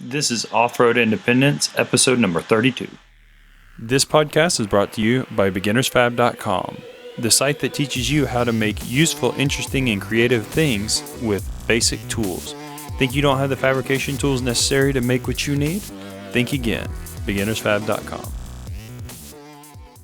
This is Off-Road Independence, episode number 32. This podcast is brought to you by beginnersfab.com, the site that teaches you how to make useful, interesting, and creative things with basic tools. Think you don't have the fabrication tools necessary to make what you need? Think again. beginnersfab.com.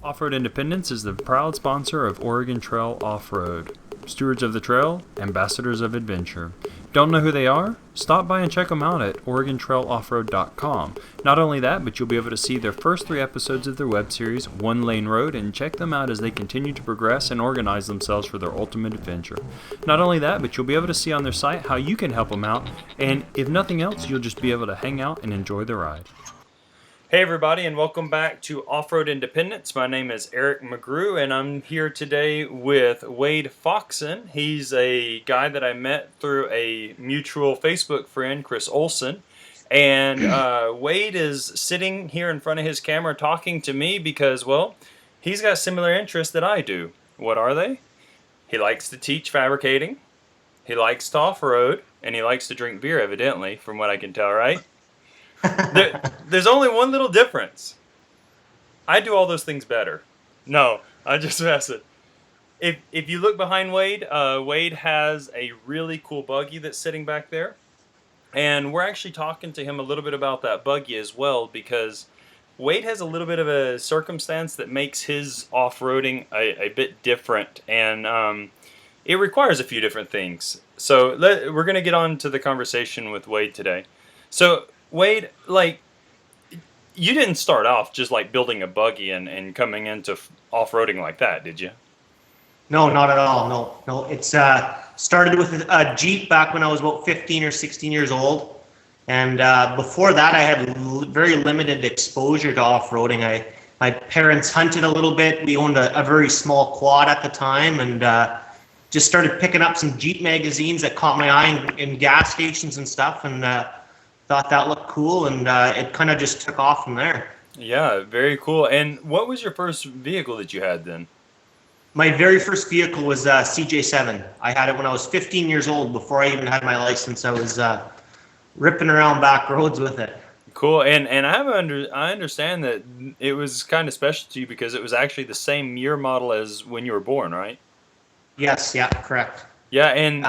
Off-Road Independence is the proud sponsor of Oregon Trail Off-Road. Stewards of the Trail, ambassadors of adventure. Don't know who they are? Stop by and check them out at OregonTrailOffroad.com. Not only that, but you'll be able to see their first 3 episodes of their web series, One Lane Road, and check them out as they continue to progress and organize themselves for their ultimate adventure. Not only that, but you'll be able to see on their site how you can help them out, and if nothing else, you'll just be able to hang out and enjoy the ride. Hey everybody, and welcome back to Off-Road Independence. My name is Eric McGrew, and I'm here today with Wayd Foxon. He's a guy that I met through a mutual Facebook friend, Chris Olson. And Wayd is sitting here in front of his camera talking to me because, well, he's got similar interests that I do. What are they? He likes to teach fabricating, he likes to off-road, and he likes to drink beer, evidently, from what I can tell, right? There's only one little difference. I do all those things better. No, I just mess it. If you look behind Wayd, Wayd has a really cool buggy that's sitting back there. And we're actually talking to him a little bit about that buggy as well, because Wayd has a little bit of a circumstance that makes his off-roading a bit different. And it requires a few different things. So we're going to get on to the conversation with Wayd today. So Wayd, like, you didn't start off just like building a buggy and coming into off-roading like that, did you? No, not at all. No. It's started with a Jeep back when I was about 15 or 16 years old. And before that, I had very limited exposure to off-roading. My parents hunted a little bit. We owned a very small quad at the time, and just started picking up some Jeep magazines that caught my eye in gas stations and stuff, and thought that looked cool, and it kind of just took off from there. Yeah, very cool. And what was your first vehicle that you had then? My very first vehicle was CJ7. I had it when I was 15 years old. Before I even had my license, I was ripping around back roads with it. Cool. And I understand that it was kind of special to you because it was actually the same year model as when you were born, right? Yes, yeah, correct. Yeah, and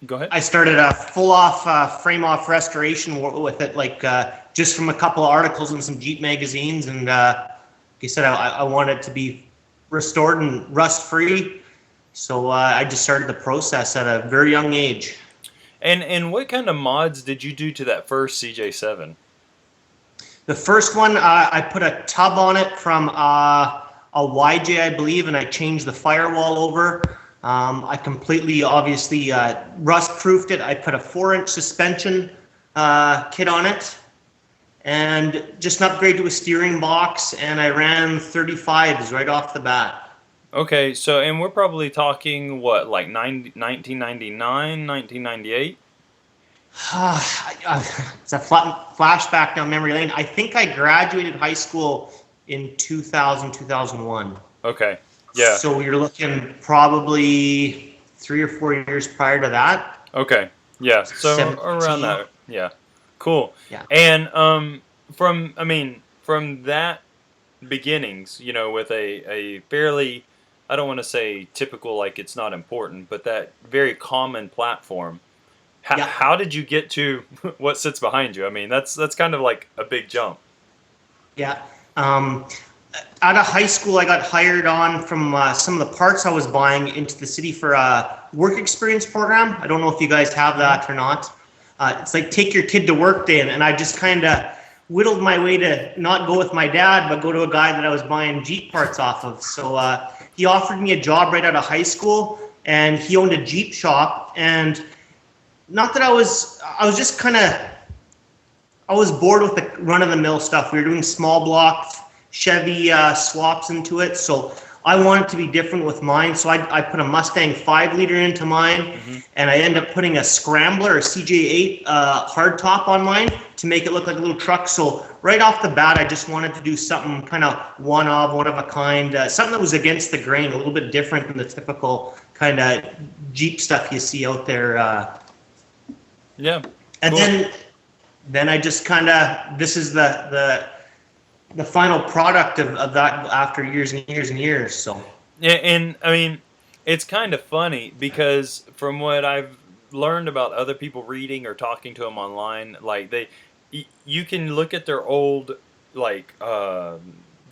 go ahead. I started a full-off, frame-off restoration with it, like just from a couple of articles in some Jeep magazines, and like I said, I wanted it to be restored and rust-free, so I just started the process at a very young age. And what kind of mods did you do to that first CJ7? The first one, I put a tub on it from a YJ, I believe, and I changed the firewall over. I completely, obviously, rust-proofed it. I put a 4-inch suspension kit on it, and just an upgrade to a steering box, and I ran 35s right off the bat. Okay, so, and we're probably talking, what, like 1999, 1998? It's a flashback down memory lane. I think I graduated high school in 2000, 2001. Okay. Yeah. So you're looking probably 3 or 4 years prior to that. Okay. Yeah. So 17. around that. Yeah. Cool. Yeah. And from that beginnings, with a fairly, I don't want to say typical, like it's not important, but that very common platform. How did you get to what sits behind you? I mean, that's kind of like a big jump. Yeah. Out of high school, I got hired on from some of the parts I was buying into the city for a work experience program. I don't know if you guys have that or not. It's like take your kid to work day, and I just kind of whittled my way to not go with my dad, but go to a guy that I was buying Jeep parts off of. So he offered me a job right out of high school, and he owned a Jeep shop. And not that I was just kind of, I was bored with the run-of-the-mill stuff. We were doing small block Chevy swaps into it, so I wanted to be different with mine, so I put a Mustang 5-liter into mine, and I ended up putting a Scrambler, a CJ8 hardtop on mine to make it look like a little truck. So right off the bat, I just wanted to do something kind of one of a kind, something that was against the grain, a little bit different than the typical kind of Jeep stuff you see out there. Yeah. And cool. then then I just kind of, this is the final product of that after years and years and years. So Yeah, and I mean, it's kind of funny because from what I've learned about other people reading or talking to them online, like you can look at their old like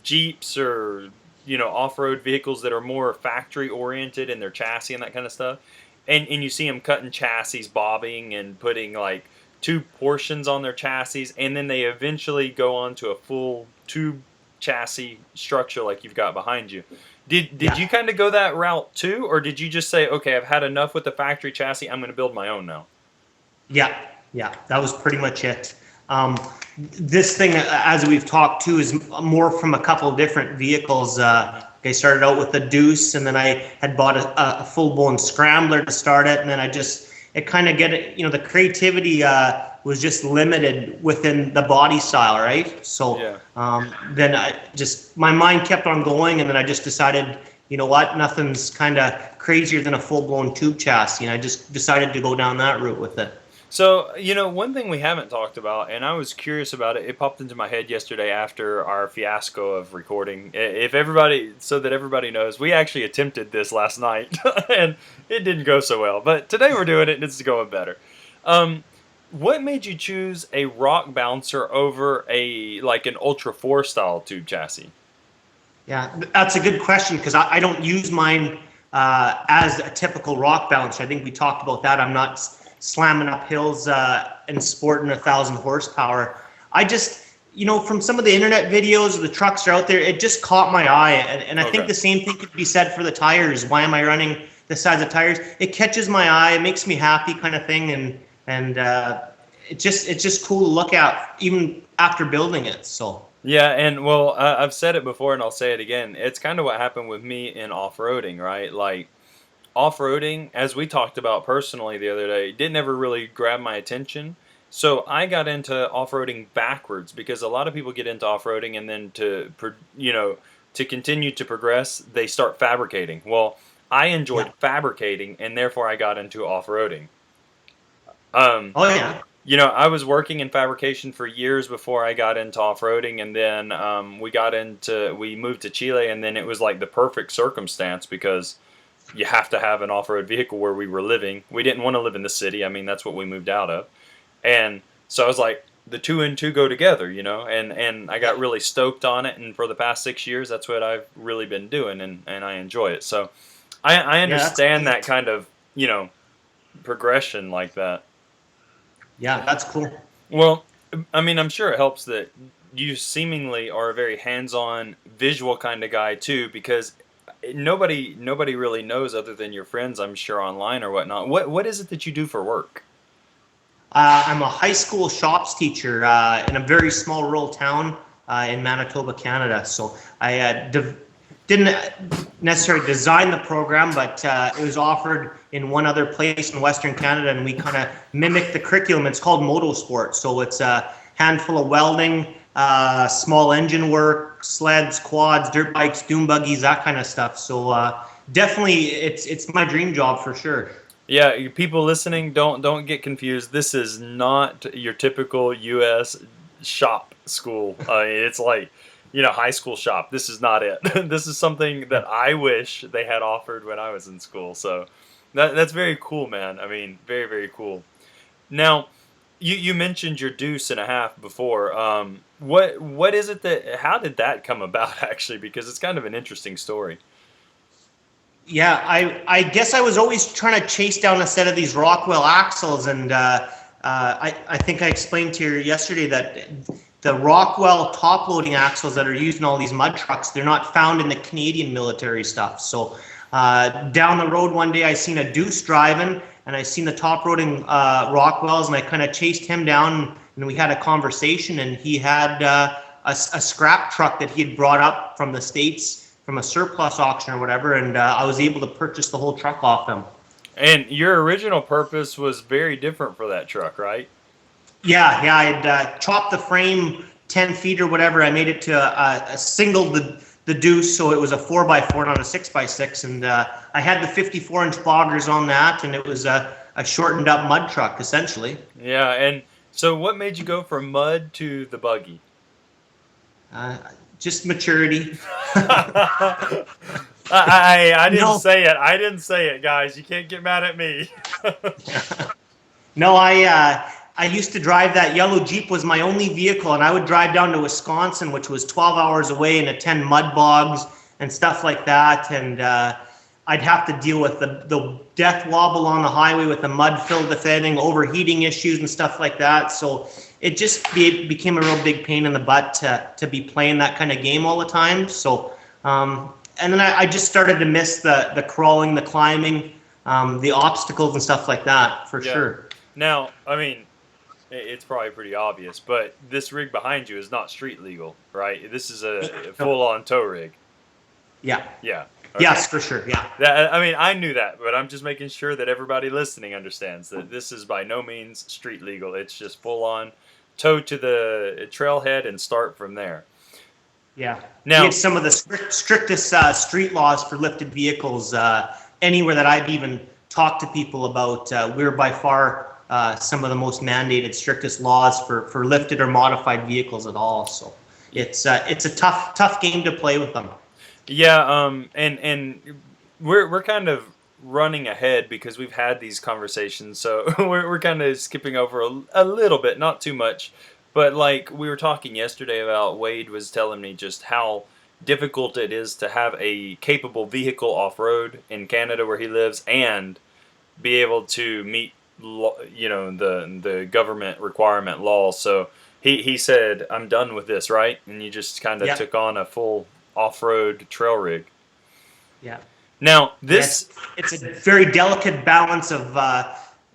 Jeeps or off-road vehicles that are more factory oriented in their chassis and that kind of stuff, and you see them cutting chassis, bobbing, and putting like two portions on their chassis, and then they eventually go on to a full tube chassis structure like you've got behind you. Did you kind of go that route too, or did you just say, okay, I've had enough with the factory chassis, I'm going to build my own now? Yeah, that was pretty much it. This thing, as we've talked to, is more from a couple of different vehicles. I started out with the Deuce, and then I had bought a full-blown Scrambler to start it, and then it kind of the creativity was just limited within the body style, right? So then my mind kept on going, and then I just decided, you know what, nothing's kind of crazier than a full-blown tube chassis, and I just decided to go down that route with it. So, one thing we haven't talked about, and I was curious about it, it popped into my head yesterday after our fiasco of recording. So that everybody knows, we actually attempted this last night, and it didn't go so well. But today we're doing it, and it's going better. What made you choose a rock bouncer over an Ultra 4 style tube chassis? Yeah, that's a good question, because I don't use mine as a typical rock bouncer. I think we talked about that. I'm not slamming up hills and sporting 1,000 horsepower. I just, from some of the internet videos of the trucks are out there, it just caught my eye. And I think the same thing could be said for the tires. Why am I running the size of tires? It catches my eye, it makes me happy, kind of thing. And it's just cool to look at even after building it. So. Yeah, and well, I've said it before and I'll say it again. It's kind of what happened with me in off-roading, right? Like, off-roading, as we talked about personally the other day, didn't ever really grab my attention. So I got into off-roading backwards, because a lot of people get into off-roading and then to continue to progress, they start fabricating. Well, I enjoyed fabricating, and therefore I got into off-roading. I was working in fabrication for years before I got into off-roading, and then we moved to Chile, and then it was like the perfect circumstance, because you have to have an off-road vehicle where we were living. We didn't want to live in the city. I mean, that's what we moved out of. And so I was like, the two and two go together, and I got really stoked on it. And for the past 6 years, that's what I've really been doing, and I enjoy it. So I understand that kind of, progression like that. Yeah, that's cool. Well, I mean, I'm sure it helps that you seemingly are a very hands-on visual kind of guy too, because nobody really knows other than your friends, I'm sure, online or whatnot. What is it that you do for work? I'm a high school shops teacher in a very small rural town in Manitoba, Canada. So I didn't necessarily design the program, but it was offered in one other place in Western Canada, and we kind of mimicked the curriculum. It's called motorsport. So it's a handful of welding, small engine work, sleds, quads, dirt bikes, dune buggies, that kind of stuff. So definitely, it's my dream job for sure. Yeah, people listening, don't get confused. This is not your typical U.S. shop school. It's like, high school shop. This is not it. This is something that I wish they had offered when I was in school. So that's very cool, man. I mean, very, very cool. Now, you mentioned your deuce and a half before. What is it how did that come about, actually? Because it's kind of an interesting story. Yeah, I guess I was always trying to chase down a set of these Rockwell axles, and I think I explained to you yesterday that the Rockwell top-loading axles that are used in all these mud trucks, they're not found in the Canadian military stuff. So down the road one day, I seen a Deuce driving, and I seen the top-loading Rockwells, and I kind of chased him down, and we had a conversation, and he had a scrap truck that he had brought up from the States, from a surplus auction or whatever, and I was able to purchase the whole truck off them. And your original purpose was very different for that truck, right? Yeah, I had chopped the frame 10 feet or whatever. I made it to a single the Deuce, so it was a 4x4, not a 6x6, and I had the 54-inch boggers on that, and it was a shortened up mud truck, essentially. Yeah, and So what made you go from mud to the buggy? Just maturity. I didn't No, say it. I didn't say it, guys. You can't get mad at me. no, I used to drive that yellow Jeep was my only vehicle, and I would drive down to Wisconsin, which was 12 hours away, and attend mud bogs and stuff like that. And I'd have to deal with the death wobble on the highway with the mud filled with anything, overheating issues and stuff like that. So it just became a real big pain in the butt to be playing that kind of game all the time. So and then I just started to miss the crawling, the climbing, the obstacles and stuff like that for sure. Now, I mean, it's probably pretty obvious, but this rig behind you is not street legal, right? This is a full-on tow rig. Yeah. Yeah. Okay. Yes, for sure. Yeah. I mean, I knew that, but I'm just making sure that everybody listening understands that this is by no means street legal. It's just full-on tow to the trailhead and start from there. Yeah. Now, we had some of the strictest street laws for lifted vehicles anywhere that I've even talked to people about. We're by far some of the most mandated, strictest laws for lifted or modified vehicles at all. So it's a tough game to play with them. yeah, and we're kind of running ahead because we've had these conversations, so we're kind of skipping over a little bit, not too much. But like we were talking yesterday about, Wayd was telling me just how difficult it is to have a capable vehicle off-road in Canada where he lives and be able to meet the government requirement laws. So he said, I'm done with this, right? And you just kind of took on a full off-road trail rig. Yeah. Now this it's a very delicate balance of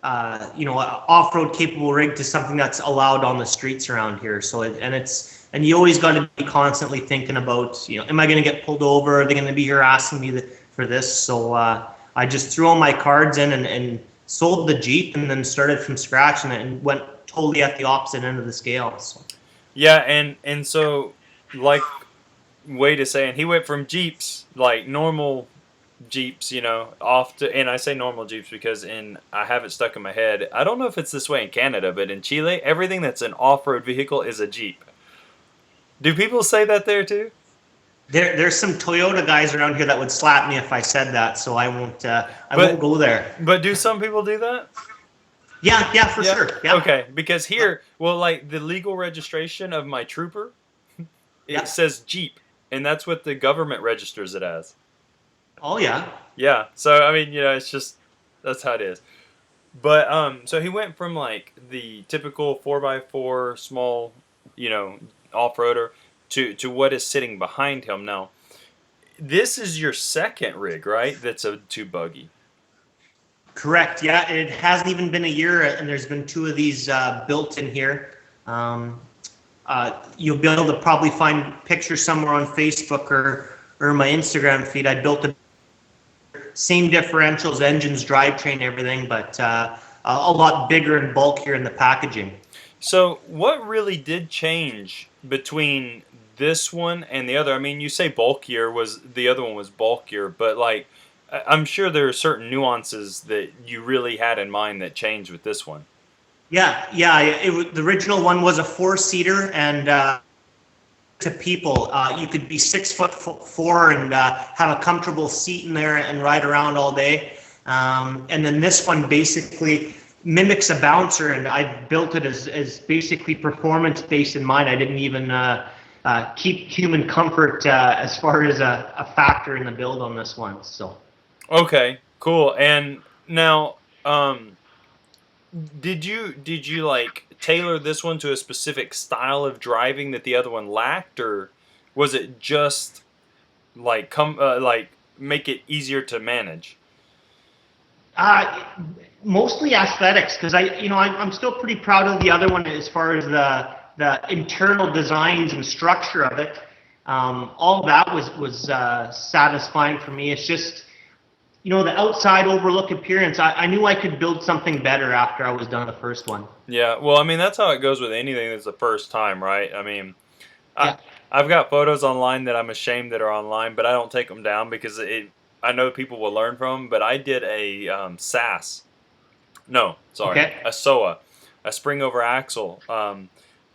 off-road capable rig to something that's allowed on the streets around here. So and you always got to be constantly thinking about, am I going to get pulled over? Are they going to be harassing me for this? So I just threw all my cards in and sold the Jeep and then started from scratch and went totally at the opposite end of the scale. So. Yeah, and so like Wayd is saying, he went from Jeeps, like normal Jeeps, off to, and I say normal Jeeps because I have it stuck in my head. I don't know if it's this way in Canada, but in Chile, everything that's an off-road vehicle is a Jeep. Do people say that there too? There's some Toyota guys around here that would slap me if I said that, so I won't go there. But do some people do that? Yeah, for sure. Yeah. Okay, because here, well, like the legal registration of my Trooper, it says Jeep, and that's what the government registers it as. Oh yeah. Yeah. So I mean, it's just that's how it is. But so he went from like the typical 4x4 small, off-roader to what is sitting behind him now. This is your second rig, right? That's a two buggy. Correct. Yeah, it hasn't even been a year, and there's been two of these built in here. You'll be able to probably find pictures somewhere on Facebook or my Instagram feed. I built the same differentials, engines, drivetrain, everything, but a lot bigger and bulkier in the packaging. So what really did change between this one and the other? I mean, you say bulkier, the other one was bulkier, but like I'm sure there are certain nuances that you really had in mind that changed with this one. Yeah. The original one was a 4-seater, and to people, you could be 6'4" and have a comfortable seat in there and ride around all day. And then this one basically mimics a bouncer, and I built it as basically performance based in mind. I didn't even keep human comfort as far as a factor in the build on this one. So. Okay, cool. And now, did you like tailor this one to a specific style of driving that the other one lacked, or was it just like make it easier to manage? Mostly aesthetics, because I'm still pretty proud of the other one as far as the internal designs and structure of it. All that was satisfying for me. It's just the outside overlook appearance. I knew I could build something better after I was done the first one. Yeah, well, I mean that's how it goes with anything that's the first time, right? I mean, I've got photos online that I'm ashamed that are online, but I don't take them down because I know people will learn from them. But I did a SAS. No, sorry, a SOA a spring over axle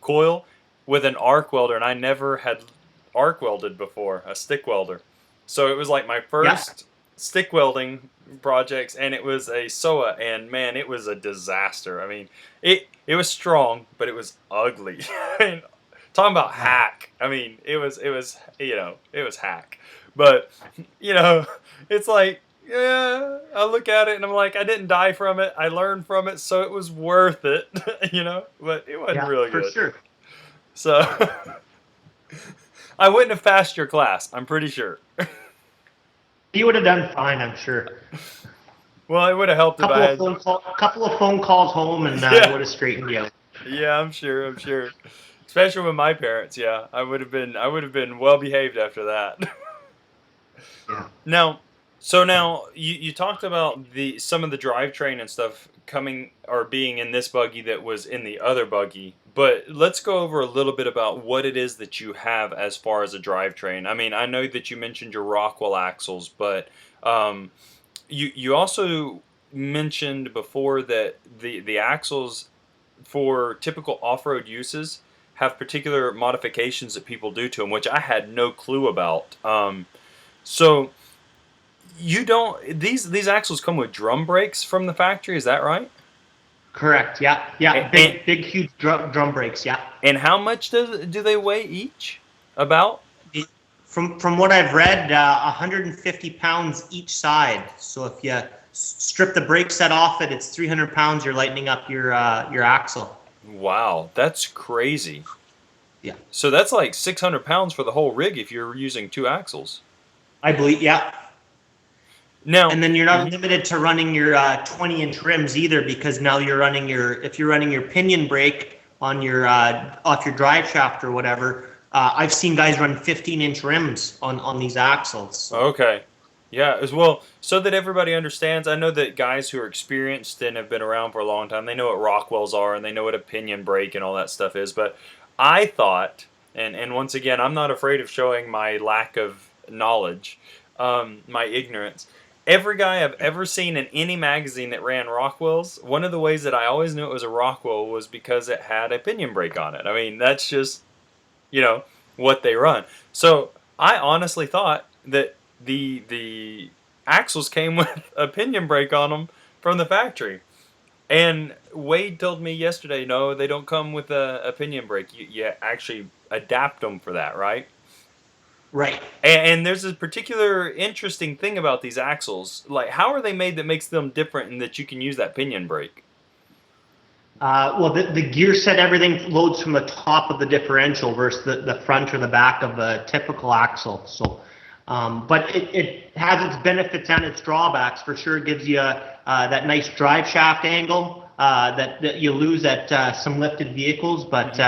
coil with an arc welder, and I never had arc welded before, a stick welder. So it was like my first stick welding projects, and it was a SOA, and man, it was a disaster. I mean, it was strong, but it was ugly. And talking about hack. I mean, it was it was hack. But it's like, yeah, I look at it and I'm like, I didn't die from it. I learned from it, so it was worth it. But it wasn't really good. For sure. So I wouldn't have passed your class, I'm pretty sure. You would have done fine, I'm sure. Well, it would have helped if I had. Couple of phone calls home, and it would have straightened you out. Yeah, I'm sure. Especially with my parents, yeah, I would have been well behaved after that. Yeah. Now you talked about some of the drivetrain and stuff coming or being in this buggy that was in the other buggy, but let's go over a little bit about what it is that you have as far as a drivetrain. I mean, I know that you mentioned your Rockwell axles, but you also mentioned before that the axles for typical off-road uses have particular modifications that people do to them, which I had no clue about. So you don't these axles come with drum brakes from the factory, is that right? Correct. Yeah. Big, huge drum brakes. Yeah. And how much do they weigh each? About? From what I've read, 150 pounds each side. So if you strip the brake set off it, it's 300 pounds. You're lightening up your axle. Wow, that's crazy. Yeah. So that's like 600 pounds for the whole rig if you're using two axles. I believe, yeah. Now, and then you're not limited to running your 20-inch rims either, because now if you're running your pinion brake on your off your drive shaft or whatever. I've seen guys run 15-inch rims on these axles. So. Okay. Yeah, as well, so that everybody understands, I know that guys who are experienced and have been around for a long time, they know what Rockwells are and they know what a pinion brake and all that stuff is, but I thought, and once again, I'm not afraid of showing my lack of knowledge, my ignorance. Every guy I've ever seen in any magazine that ran Rockwells, one of the ways that I always knew it was a Rockwell was because it had a pinion brake on it. I mean, that's just, what they run. So I honestly thought that the axles came with a pinion brake on them from the factory. And Wayd told me yesterday, no, they don't come with a pinion brake. You actually adapt them for that, right? Right. And there's a particular interesting thing about these axles. Like, how are they made that makes them different and that you can use that pinion brake? Well, the gear set, everything loads from the top of the differential versus the front or the back of a typical axle. So, but it has its benefits and its drawbacks. For sure, it gives you that nice drive shaft angle that you lose at some lifted vehicles, but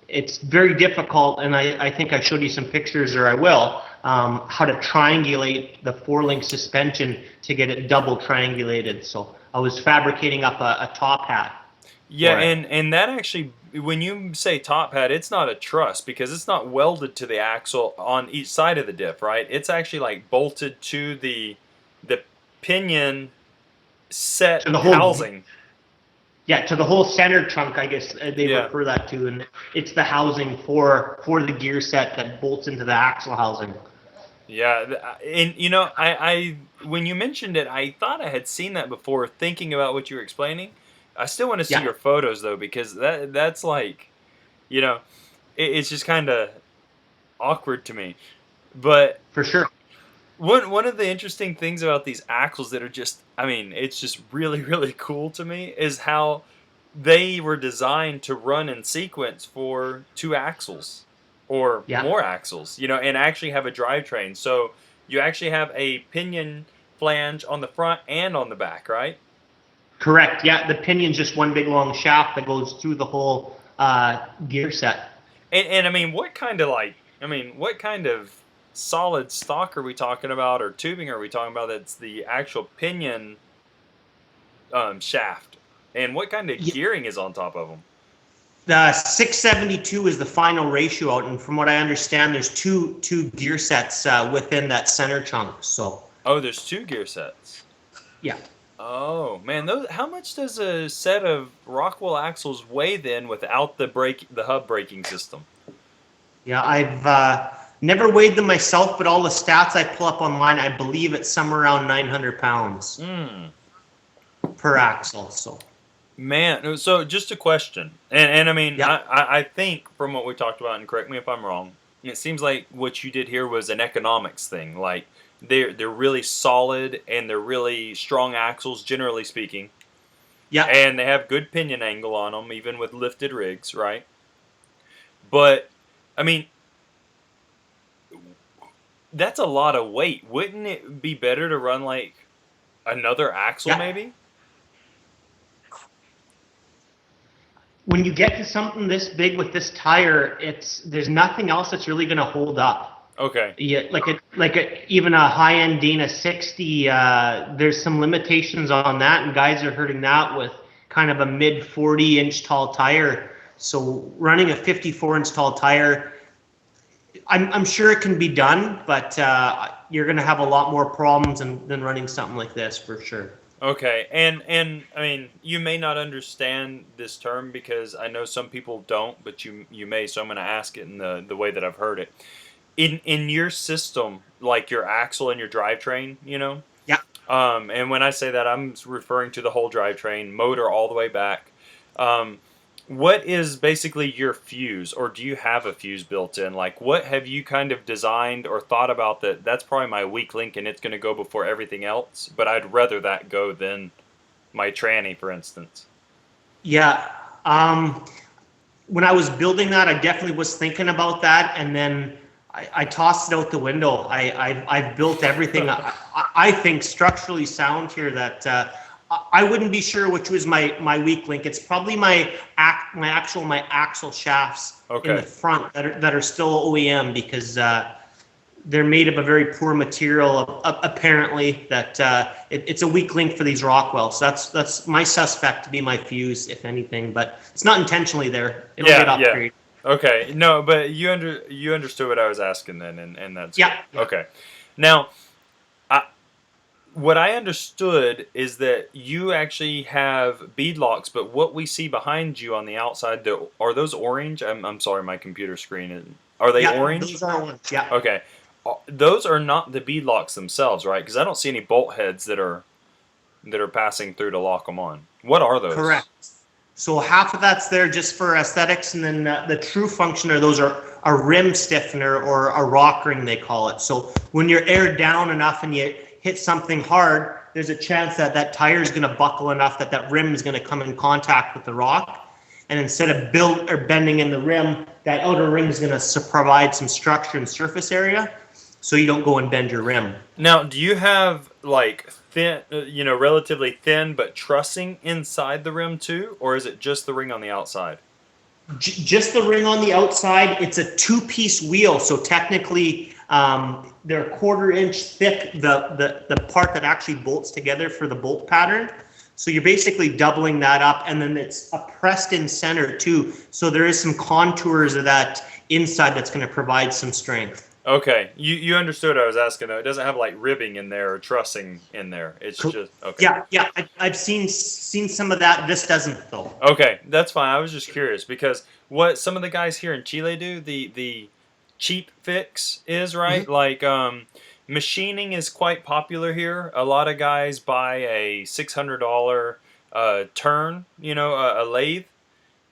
it's very difficult, and I think I showed you some pictures, or I will, how to triangulate the four-link suspension to get it double triangulated. So I was fabricating up a top hat. Yeah, and that actually, when you say top hat, it's not a truss because it's not welded to the axle on each side of the diff, right? It's actually like bolted to the pinion set housing. Yeah, to the whole center trunk, I guess they refer that to, and it's the housing for the gear set that bolts into the axle housing. Yeah, and I when you mentioned it, I thought I had seen that before. Thinking about what you were explaining, I still want to see your photos though, because that's like, it's just kind of awkward to me. But for sure. One of the interesting things about these axles that are just, I mean, it's just really, really cool to me is how they were designed to run in sequence for two axles or more axles, and actually have a drivetrain. So you actually have a pinion flange on the front and on the back, right? Correct. Yeah, the pinion's just one big long shaft that goes through the whole gear set. And I mean, what kind of solid stock are we talking about, or tubing are we talking about that's the actual pinion shaft, and what kind of gearing is on top of them? The 672 is the final ratio out, and from what I understand, there's two gear sets within that center chunk. So there's two gear sets. Yeah. Oh man, those, how much does a set of Rockwell axles weigh then without the hub braking system? Yeah, I've never weighed them myself, but all the stats I pull up online, I believe it's somewhere around 900 pounds Hmm. per axle. So, Man, so just a question, and I mean, yeah, I think from what we talked about, and correct me if I'm wrong, it seems like what you did here was an economics thing. Like they're really solid and they're really strong axles, generally speaking, yeah, and they have good pinion angle on them, even with lifted rigs, right? But I mean, that's a lot of weight. Wouldn't it be better to run like another axle, yeah. maybe? When you get to something this big with this tire, there's nothing else that's really going to hold up. Okay. Yeah, even a high end Dana 60, there's some limitations on that, and guys are hurting that with kind of a mid 40-inch tall tire. So running a 54-inch tall tire, I'm sure it can be done, but you're going to have a lot more problems than running something like this for sure. Okay, and I mean, you may not understand this term because I know some people don't, but you may, so I'm going to ask it in the way that I've heard it. In your system, like your axle and your drivetrain, Yeah. and when I say that, I'm referring to the whole drivetrain, motor all the way back. Um, what is basically your fuse, or do you have a fuse built in? Like, what have you kind of designed or thought about that? That's probably my weak link, and it's going to go before everything else. But I'd rather that go than my tranny, for instance. Yeah. Um, when I was building that, I definitely was thinking about that, and then I tossed it out the window. I've built everything I think structurally sound here that I wouldn't be sure which was my weak link. It's probably my axle shafts in the Okay. front that are still OEM because they're made of a very poor material apparently that it's a weak link for these Rockwell. So that's my suspect to be my fuse if anything, but it's not intentionally there. It'll get Yeah, yeah. upgraded. Okay. No, but you understood what I was asking then, and that's good. Yeah, yeah. Okay. Now, I, what I understood is that you actually have bead locks, but what we see behind you on the outside, are those orange? I'm sorry, my computer screen is. Are they Yeah, orange? those are ones. Yeah. Okay. Those are not the bead locks themselves, right? Because I don't see any bolt heads that are passing through to lock them on. What are those? Correct. So half of that's there just for aesthetics, and then the true function are those are a rim stiffener or a rock ring they call it. So when you're aired down enough and you hit something hard, there's a chance that that tire is going to buckle enough that that rim is going to come in contact with the rock, and instead of build or bending in the rim, that outer ring is going to provide some structure and surface area, so you don't go and bend your rim. Now, do you have like thin, relatively thin but trussing inside the rim too, or is it just the ring on the outside? Just the ring on the outside. It's a two-piece wheel, so technically they're a quarter-inch thick. The part that actually bolts together for the bolt pattern. So you're basically doubling that up, and then it's a pressed-in center too. So there is some contours of that inside that's going to provide some strength. Okay, you understood what I was asking though. It doesn't have like ribbing in there or trussing in there. It's just okay. Yeah, yeah. I've seen some of that. This doesn't though. Okay, that's fine. I was just curious because what some of the guys here in Chile do, the cheap fix is right. Mm-hmm. Like machining is quite popular here. A lot of guys buy a $600 turn, a lathe,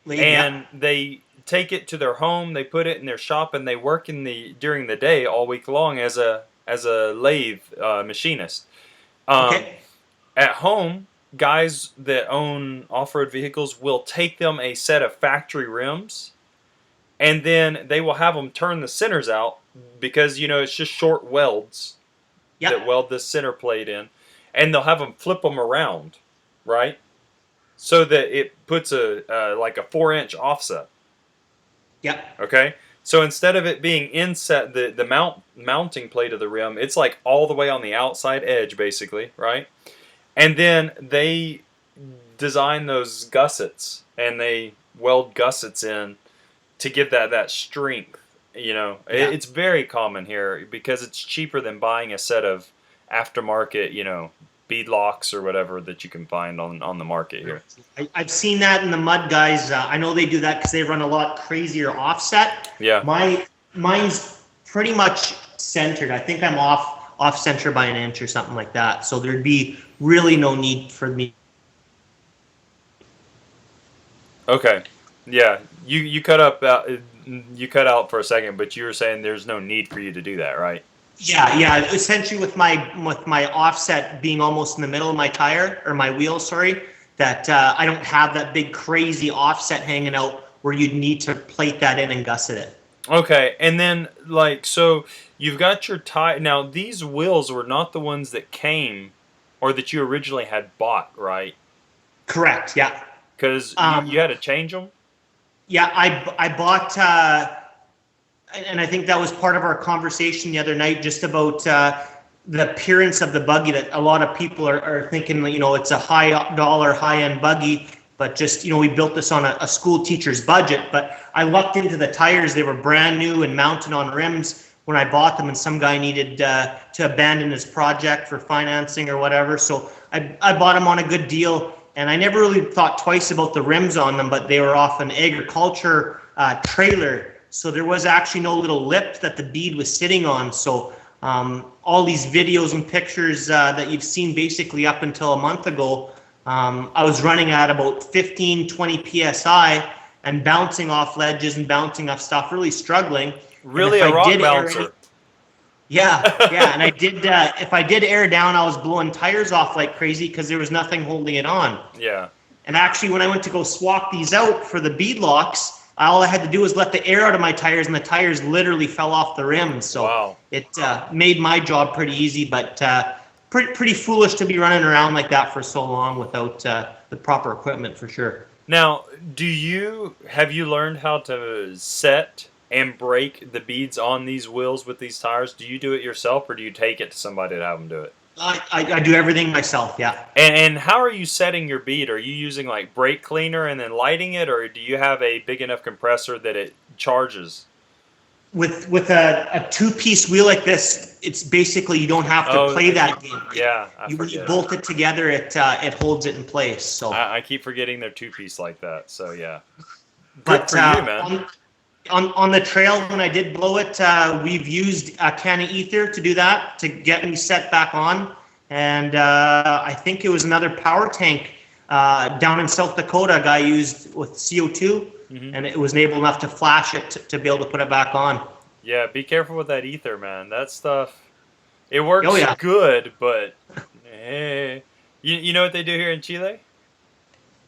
Yeah, and they take it to their home. They put it in their shop, and they work during the day all week long as a lathe machinist. Um, okay. at home, guys that own off-road vehicles will take them a set of factory rims, and then they will have them turn the centers out because it's just short welds that Yeah, weld this center plate in, and they'll have them flip them around, right? So that it puts a like a 4-inch offset. yeah, Okay, so instead of it being inset the mounting plate of the rim, it's like all the way on the outside edge, basically, right? And then they design those gussets and they weld gussets in to give that strength. yeah. It's very common here because it's cheaper than buying a set of aftermarket, bead locks or whatever that you can find on the market here. I've seen that in the mud, guys. I know they do that because they run a lot crazier offset. Yeah. Mine's pretty much centered. I think I'm off center by an inch or something like that. So there'd be really no need for me. Okay. Yeah. You cut out for a second, but you were saying there's no need for you to do that, right? Yeah. Essentially, with my offset being almost in the middle of my tire or my wheel, sorry, that I don't have that big crazy offset hanging out where you'd need to plate that in and gusset it. Okay, and then so you've got your tire. Now these wheels were not the ones that came, or that you originally had bought, right? Correct. Yeah. Because you had to change them. Yeah, I bought. And I think that was part of our conversation the other night, just about the appearance of the buggy. That a lot of people are thinking, it's a high-dollar, high-end buggy, but just, we built this on a school teacher's budget. But I looked into the tires; they were brand new and mounted on rims when I bought them, and some guy needed to abandon his project for financing or whatever. So I bought them on a good deal, and I never really thought twice about the rims on them, but they were off an agriculture trailer. So there was actually no little lip that the bead was sitting on. So all these videos and pictures that you've seen basically up until a month ago, I was running at about 15, 20 PSI and bouncing off ledges and bouncing off stuff, really struggling. Really a rock bouncer. Yeah. And I did, if I did air down, I was blowing tires off like crazy because there was nothing holding it on. Yeah. And actually, when I went to go swap these out for the bead locks, all I had to do was let the air out of my tires, and the tires literally fell off the rims. So wow. It made my job pretty easy, but pretty foolish to be running around like that for so long without the proper equipment, for sure. Now, have you learned how to set and break the beads on these wheels with these tires? Do you do it yourself, or do you take it to somebody to have them do it? I do everything myself, yeah. And how are you setting your bead? Are you using like brake cleaner and then lighting it, or do you have a big enough compressor that it charges? With a two-piece wheel like this, it's basically you don't have to play that game. Yeah, you bolt it together, it holds it in place. So I keep forgetting they're two-piece like that. So yeah, good for you, man. On the trail, when I did blow it, we've used a can of ether to do that, to get me set back on. And I think it was another power tank down in South Dakota, a guy used with CO2, and it was able enough to flash it to be able to put it back on. Yeah, be careful with that ether, man. That stuff, it works good, but you know what they do here in Chile?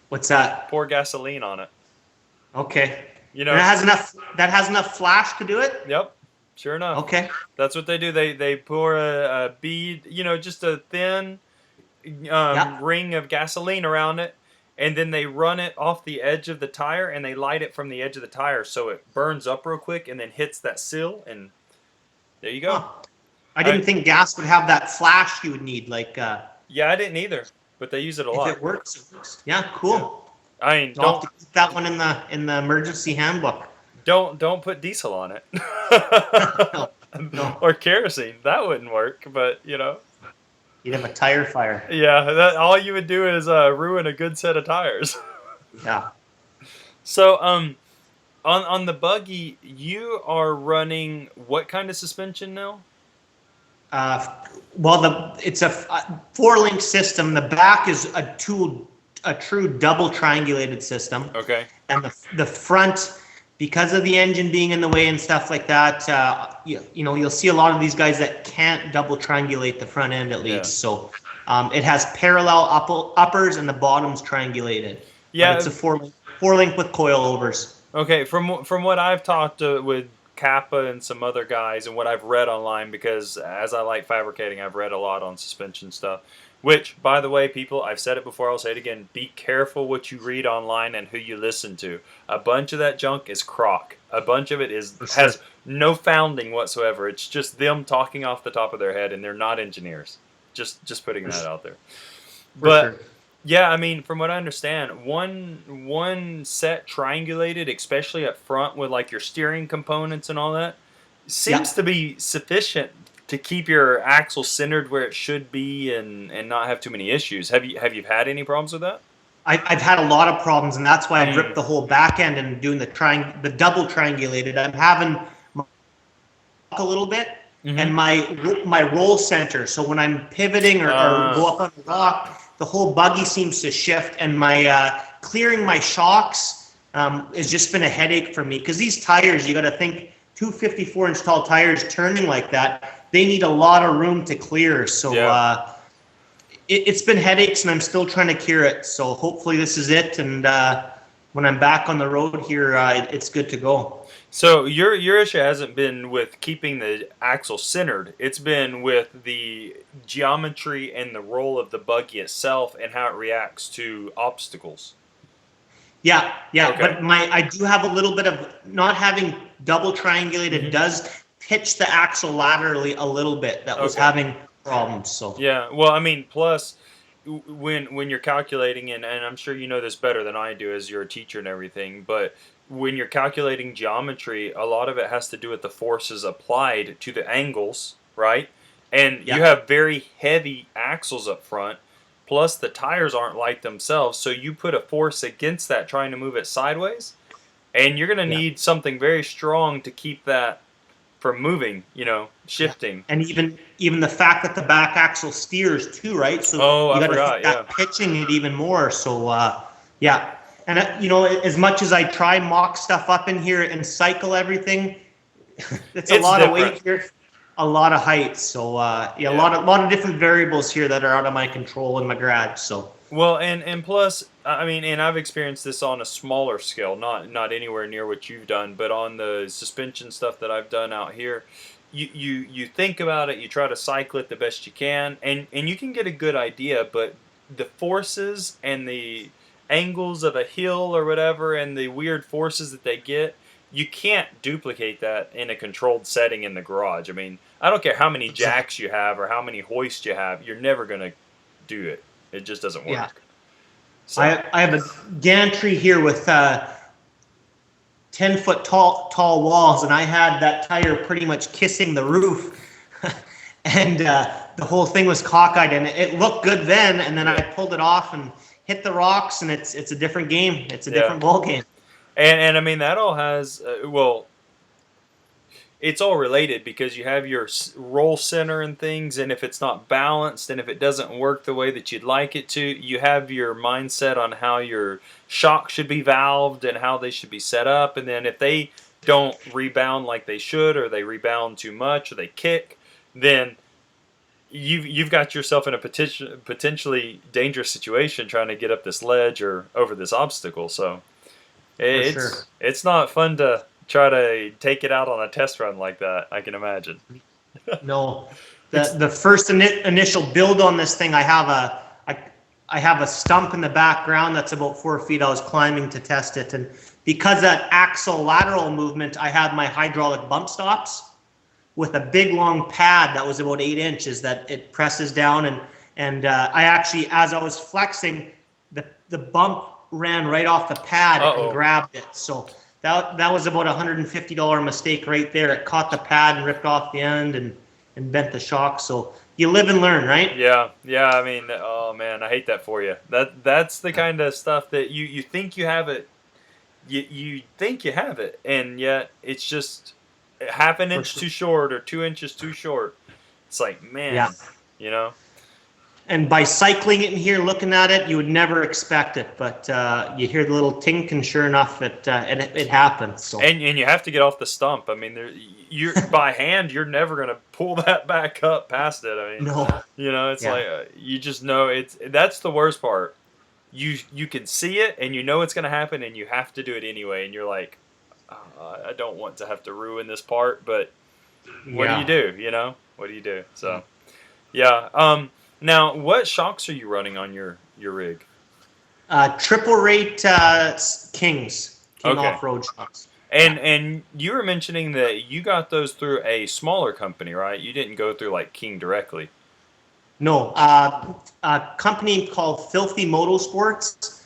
What's that? Pour gasoline on it. Okay. You know, and that has enough flash to do it? Yep, sure enough. Okay. That's what they do. They pour a bead, just a thin ring of gasoline around it, and then they run it off the edge of the tire, and they light it from the edge of the tire so it burns up real quick and then hits that sill, and there you go. Huh. I didn't think gas would have that flash you would need. Yeah, I didn't either, but they use it a lot. If it works, it works. Yeah, cool. Yeah. I mean, I'll have to keep that one in the emergency handbook. Don't put diesel on it. No. Or kerosene. That wouldn't work, but you'd have a tire fire. Yeah, all you would do is ruin a good set of tires. Yeah. So on the Buggy, you are running what kind of suspension now? Well, it's a 4-link system. The back is a true double triangulated system. Okay. And the front, because of the engine being in the way and stuff like that, you'll see a lot of these guys that can't double triangulate the front end at least. Yeah. So it has parallel uppers and the bottom's triangulated. Yeah. But it's a 4-link with coilovers. Okay. From what I've talked with Kappa and some other guys, and what I've read online, because as I like fabricating, I've read a lot on suspension stuff. Which, by the way, people, I've said it before, I'll say it again, be careful what you read online and who you listen to. A bunch of that junk is crock. A bunch of it has no founding whatsoever. It's just them talking off the top of their head, and they're not engineers. Just putting that out there. But, yeah, I mean, from what I understand, one set triangulated, especially up front with, like, your steering components and all that, seems to be sufficient to keep your axle centered where it should be and not have too many issues. Have you had any problems with that? I've had a lot of problems, and that's why I've ripped the whole back end and doing the double triangulated. I'm having a little bit, and my roll center. So when I'm pivoting or go up on the rock, the whole buggy seems to shift, and my clearing my shocks has just been a headache for me, because these tires, you got to think, 254-inch tall tires turning like that, they need a lot of room to clear. So it's been headaches, and I'm still trying to cure it. So hopefully this is it, and when I'm back on the road here, it's good to go. So your issue hasn't been with keeping the axle centered. It's been with the geometry and the roll of the buggy itself and how it reacts to obstacles. Yeah, Okay. but I do have a little bit of not having double triangulated does pitch the axle laterally a little bit. That was having problems. So yeah, well, I mean, plus when you're calculating, and I'm sure you know this better than I do as you're a teacher and everything, but when you're calculating geometry, a lot of it has to do with the forces applied to the angles, right? And you have very heavy axles up front, plus the tires aren't light themselves, so you put a force against that trying to move it sideways, and you're going to need something very strong to keep that from moving, shifting. And even the fact that the back axle steers too, right? So you got to that pitching it even more. So and as much as I try mock stuff up in here and cycle everything, it's a lot of weight here, a lot of height. So a lot of different variables here that are out of my control in my garage. So well, and plus, I mean, and I've experienced this on a smaller scale, not anywhere near what you've done, but on the suspension stuff that I've done out here, you think about it, you try to cycle it the best you can, and you can get a good idea, but the forces and the angles of a hill or whatever and the weird forces that they get, you can't duplicate that in a controlled setting in the garage. I mean, I don't care how many jacks you have or how many hoists you have, you're never going to do it. It just doesn't work. Yeah. So. I have a gantry here with 10-foot tall walls, and I had that tire pretty much kissing the roof, and the whole thing was cockeyed, and it looked good then, and then I pulled it off and hit the rocks, and it's a different game. It's a different ball game. And I mean, that all has it's all related, because you have your roll center and things, and if it's not balanced and if it doesn't work the way that you'd like it to, you have your mindset on how your shock should be valved and how they should be set up, and then if they don't rebound like they should, or they rebound too much, or they kick, then you've got yourself in a potentially dangerous situation trying to get up this ledge or over this obstacle. So it's not fun to try to take it out on a test run like that, I can imagine. No, the first initial build on this thing, I have a stump in the background that's about 4 feet. I was climbing to test it, and because of that axle lateral movement, I had my hydraulic bump stops with a big long pad that was about 8 inches that it presses down, and I actually, as I was flexing, the bump ran right off the pad and grabbed it. So that was about $150 mistake right there. It caught the pad and ripped off the end and bent the shock. So you live and learn, right? Yeah. I mean, oh man, I hate that for you. That's the kind of stuff that you think you have it. You think you have it, and yet it's just half an inch too short or 2 inches too short. It's like, man, And by cycling it in here, looking at it, you would never expect it, but you hear the little tink, and sure enough, it happens. So. And you have to get off the stump. I mean, you're by hand, you're never gonna pull that back up past it. I mean, no. It's like you just know that's the worst part. You can see it, and you know it's gonna happen, and you have to do it anyway. And you're like, I don't want to have to ruin this part, but what do you do? What do you do? So, now, what shocks are you running on your rig? Triple rate King off-road shocks. And you were mentioning that you got those through a smaller company, right? You didn't go through like King directly. No, a company called Filthy Motorsports.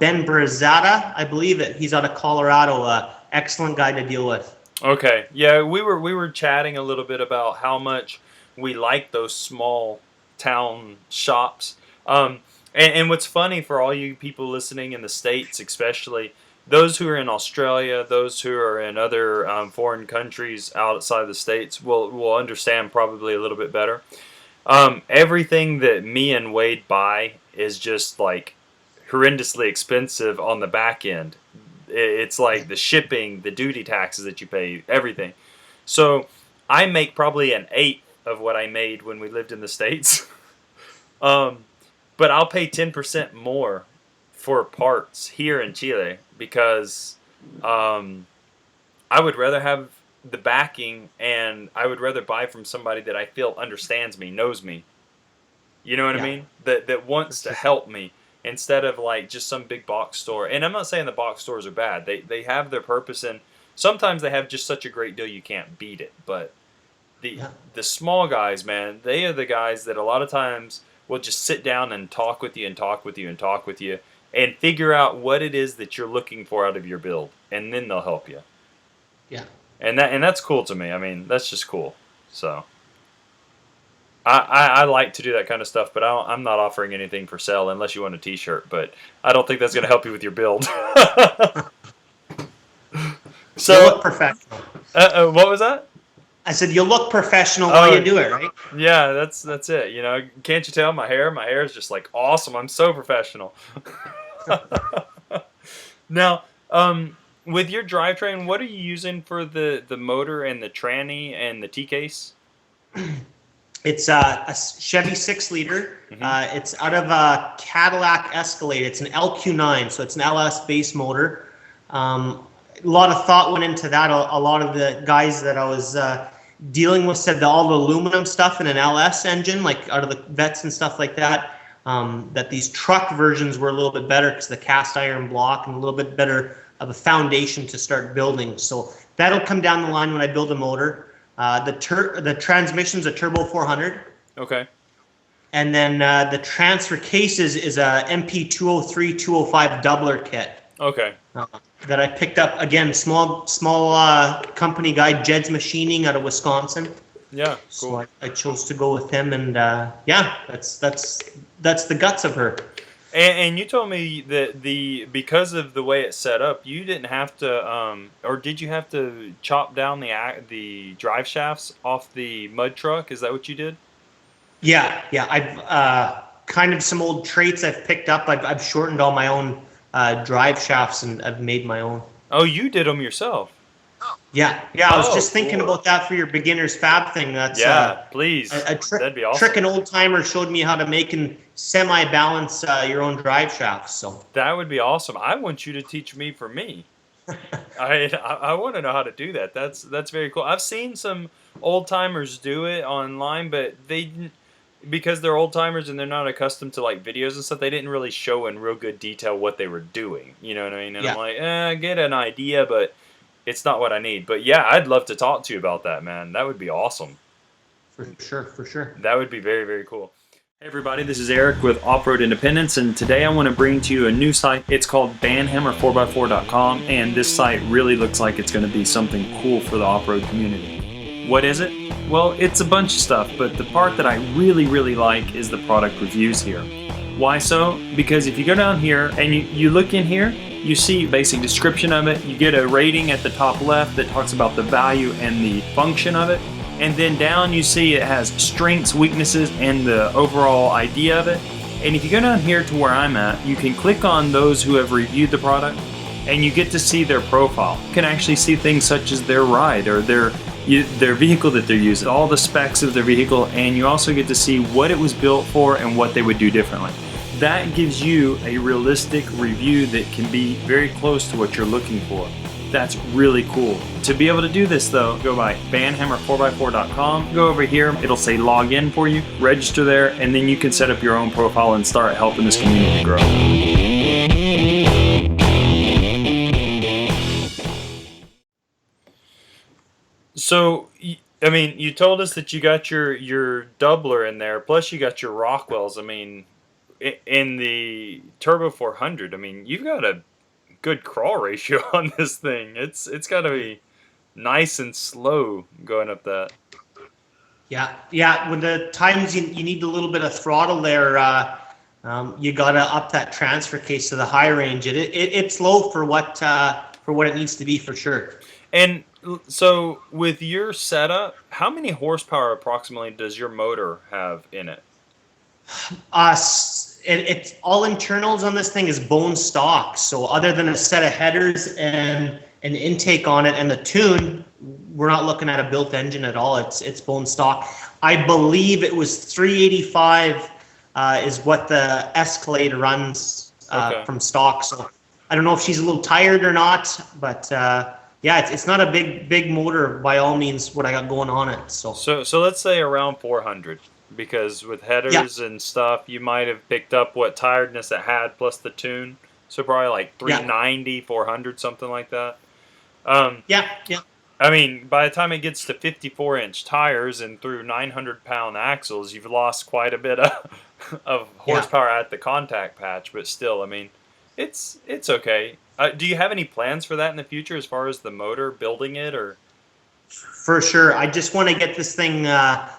Ben Brazada, I believe it. He's out of Colorado. Excellent guy to deal with. Okay, yeah, we were chatting a little bit about how much we like those small town shops. And what's funny for all you people listening in the States, especially those who are in Australia, those who are in other foreign countries outside the States, will understand probably a little bit better. Everything that me and Wayd buy is just like horrendously expensive on the back end. It's like the shipping, the duty taxes that you pay, everything. So I make probably an eighth of what I made when we lived in the States. But I'll pay 10% more for parts here in Chile because I would rather have the backing, and I would rather buy from somebody that I feel understands me, knows me. You know what I mean? That wants to help me instead of like just some big box store. And I'm not saying the box stores are bad. They have their purpose, and sometimes they have just such a great deal you can't beat it. But the small guys, man, they are the guys that a lot of times will just sit down and talk with you and talk with you and talk with you and figure out what it is that you're looking for out of your build, and then they'll help you. Yeah. And that's cool to me. I mean, that's just cool. So I like to do that kind of stuff, but I'm not offering anything for sale unless you want a T-shirt. But I don't think that's going to help you with your build. So you look professional. What was that? I said you look professional while you do it, right? Yeah, that's it. You know, can't you tell my hair? My hair is just like awesome. I'm so professional. Now, with your drivetrain, what are you using for the motor and the tranny and the T-case? It's a Chevy 6-liter. Mm-hmm. It's out of a Cadillac Escalade. It's an LQ9, so it's an LS base motor. A lot of thought went into that. A lot of the guys that I was dealing with said that all the aluminum stuff in an LS engine, like out of the vets and stuff like that, that these truck versions were a little bit better because the cast iron block and a little bit better of a foundation to start building. So that'll come down the line when I build a motor. The transmission's a Turbo 400. Okay. And then the transfer cases is a MP 203 205 doubler kit. Okay. That I picked up, again, small company guy, Jed's Machining out of Wisconsin. Yeah, So cool. I chose to go with him, and that's the guts of her. And you told me that because of the way it's set up, you didn't have to, or did you have to chop down the drive shafts off the mud truck? Is that what you did? Yeah. I've kind of some old traits I've picked up. I've shortened all my own drive shafts, and I've made my own. Oh, you did them yourself? Yeah. I was just thinking about that for your beginner's fab thing. That's please. That'd be awesome. Trick an old timer showed me how to make and semi-balance your own drive shafts. So that would be awesome. I want you to teach me for me. I want to know how to do that. That's very cool. I've seen some old timers do it online, but because they're old timers and they're not accustomed to like videos and stuff, they didn't really show in real good detail what they were doing. You know what I mean? And I'm like, I get an idea, but it's not what I need. But yeah, I'd love to talk to you about that, man. That would be awesome. For sure. That would be very, very cool. Hey everybody, this is Eric with Off-Road Independence, and today I want to bring to you a new site. It's called banhammer4x4.com, and this site really looks like it's going to be something cool for the off-road community. What is it? Well, it's a bunch of stuff, but the part that I really, really like is the product reviews here. Why so? Because if you go down here and you look in here, you see basic description of it. You get a rating at the top left that talks about the value and the function of it. And then down you see it has strengths, weaknesses, and the overall idea of it. And if you go down here to where I'm at, you can click on those who have reviewed the product, and you get to see their profile. You can actually see things such as their ride or their vehicle that they're using, all the specs of their vehicle, and you also get to see what it was built for and what they would do differently. That gives you a realistic review that can be very close to what you're looking for. That's really cool. To be able to do this though, go by banhammer4x4.com, go over here, it'll say log in for you, register there, and then you can set up your own profile and start helping this community grow. So, I mean, you told us that you got your doubler in there, plus you got your Rockwells. I mean, in the Turbo 400, I mean, you've got a good crawl ratio on this thing. It's got to be nice and slow going up that. Yeah. When the times you need a little bit of throttle there, you gotta up that transfer case to the high range. It's low for what it needs to be for sure. And so, with your setup, how many horsepower approximately does your motor have in it? It's all internals on this thing is bone stock. So other than a set of headers and an intake on it and the tune, we're not looking at a built engine at all. It's bone stock. I believe it was 385 is what the Escalade runs Okay. from stock. So I don't know if she's a little tired or not, but yeah, it's not a big motor by all means. What I got going on it. So let's say around 400, because with Yeah, headers and stuff, you might have picked up what tiredness it had plus the tune. So probably like yeah, 390, 400, something like that. Um, yeah. I mean, by the time it gets to 54-inch tires and through 900-pound axles, you've lost quite a bit of Yeah. horsepower at the contact patch. But still, I mean, it's okay. Do you have any plans for that in the future, as far as the motor, building it, or? For sure. I just want to get this thing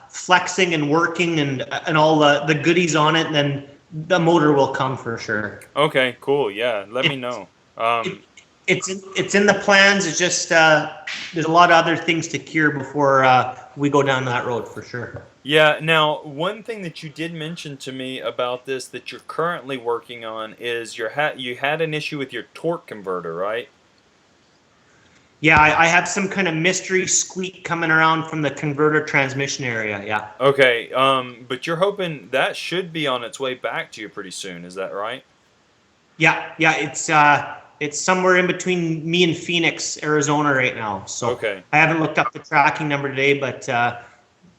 flexing and working and all the goodies on it, and then the motor will come for sure. Okay, cool. Yeah, let me It, know. it, it's in the plans. It's just there's a lot of other things to cure before we go down that road for sure. Yeah, now, one thing that you did mention to me about this that you're currently working on is you had an issue with your torque converter, right? Yeah, I had some kind of mystery squeak coming around from the converter transmission area. Yeah. Okay, but you're hoping that should be on its way back to you pretty soon, is that right? Yeah. It's somewhere in between me and Phoenix, Arizona right now. So Okay. I haven't looked up the tracking number today, but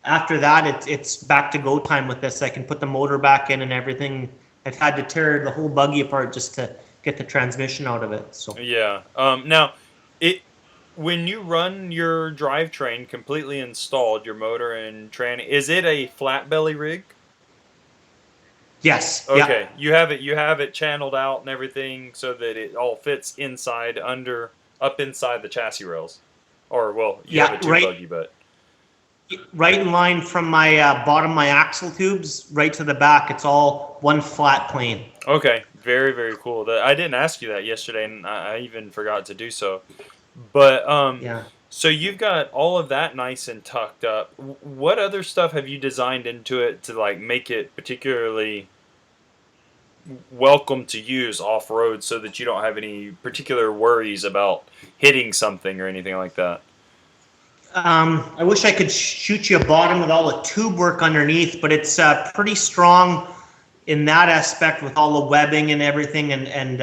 after that, it's back to go time with this. I can put the motor back in and everything. I've had to tear the whole buggy apart just to get the transmission out of it. So Yeah. Now, it when you run your drivetrain completely installed, your motor and tranny, is it a flat belly rig? yes, yeah, Okay, you have it channeled out and everything so that it all fits up inside the chassis rails. Or well, you have a yeah, tube buggy, but right in line from my bottom of my axle tubes, right to the back. It's all one flat plane. okay, very very cool. I didn't ask you that yesterday, and I even forgot to do so. But Yeah. so you've got all of that nice and tucked up. What other stuff have you designed into it to like make it particularly welcome to use off road, so that you don't have any particular worries about hitting something or anything like that? I wish I could shoot you a bottom with all the tube work underneath, but it's pretty strong in that aspect with all the webbing and everything and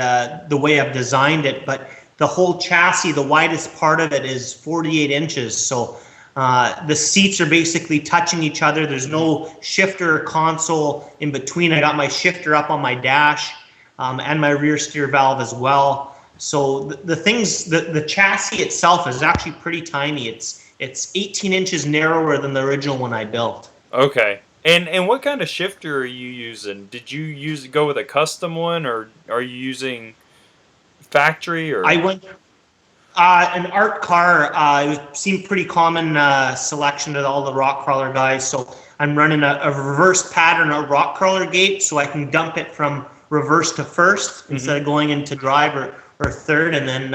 the way I've designed it. But the whole chassis, the widest part of it is 48 inches. So the seats are basically touching each other. There's no shifter or console in between. I got my shifter up on my dash and my rear steer valve as well. So the chassis itself is actually pretty tiny. It's 18 inches narrower than the original one I built. Okay. And what kind of shifter are you using? Did you go with a custom one, or are you using factory, I or? went an art car. It seemed pretty common selection to all the rock crawler guys. So I'm running a reverse pattern of rock crawler gate, so I can dump it from reverse to first Mhm. instead of going into drive or third. And then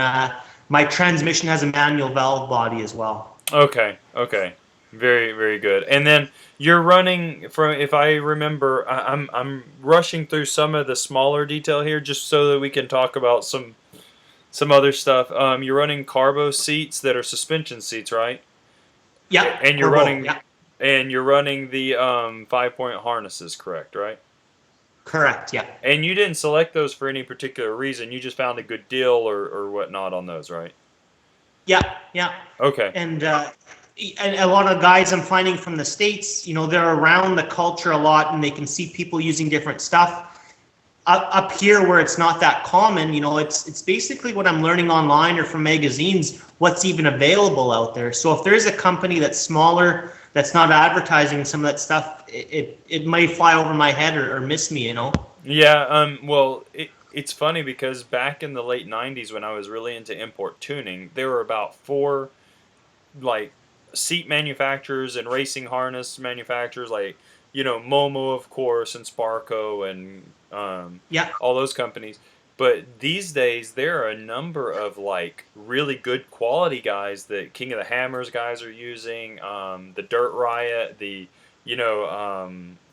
my transmission has a manual valve body as well. Okay, okay, very, very good. And then you're running from, if I remember, I'm rushing through some of the smaller detail here, just so that we can talk about some other stuff. You're running carbo seats that are suspension seats, right? Yeah, And you're Corbo. running Yeah, the 5-point harnesses, correct, right? correct. Yeah. And you didn't select those for any particular reason. You just found a good deal or whatnot on those, right? Yeah. Okay. And a lot of guys I'm finding from the States, they're around the culture a lot and they can see people using different stuff. Up here where it's not that common, it's basically what I'm learning online or from magazines, what's even available out there. So if there's a company that's smaller, that's not advertising some of that stuff, it might fly over my head or miss me. Yeah, well, it's funny because back in the late 90s when I was really into import tuning, there were about four, like, seat manufacturers and racing harness manufacturers like, Momo, of course, and Sparco and Yeah. all those companies. But these days, there are a number of like really good quality guys that King of the Hammers guys are using, the Dirt Riot, the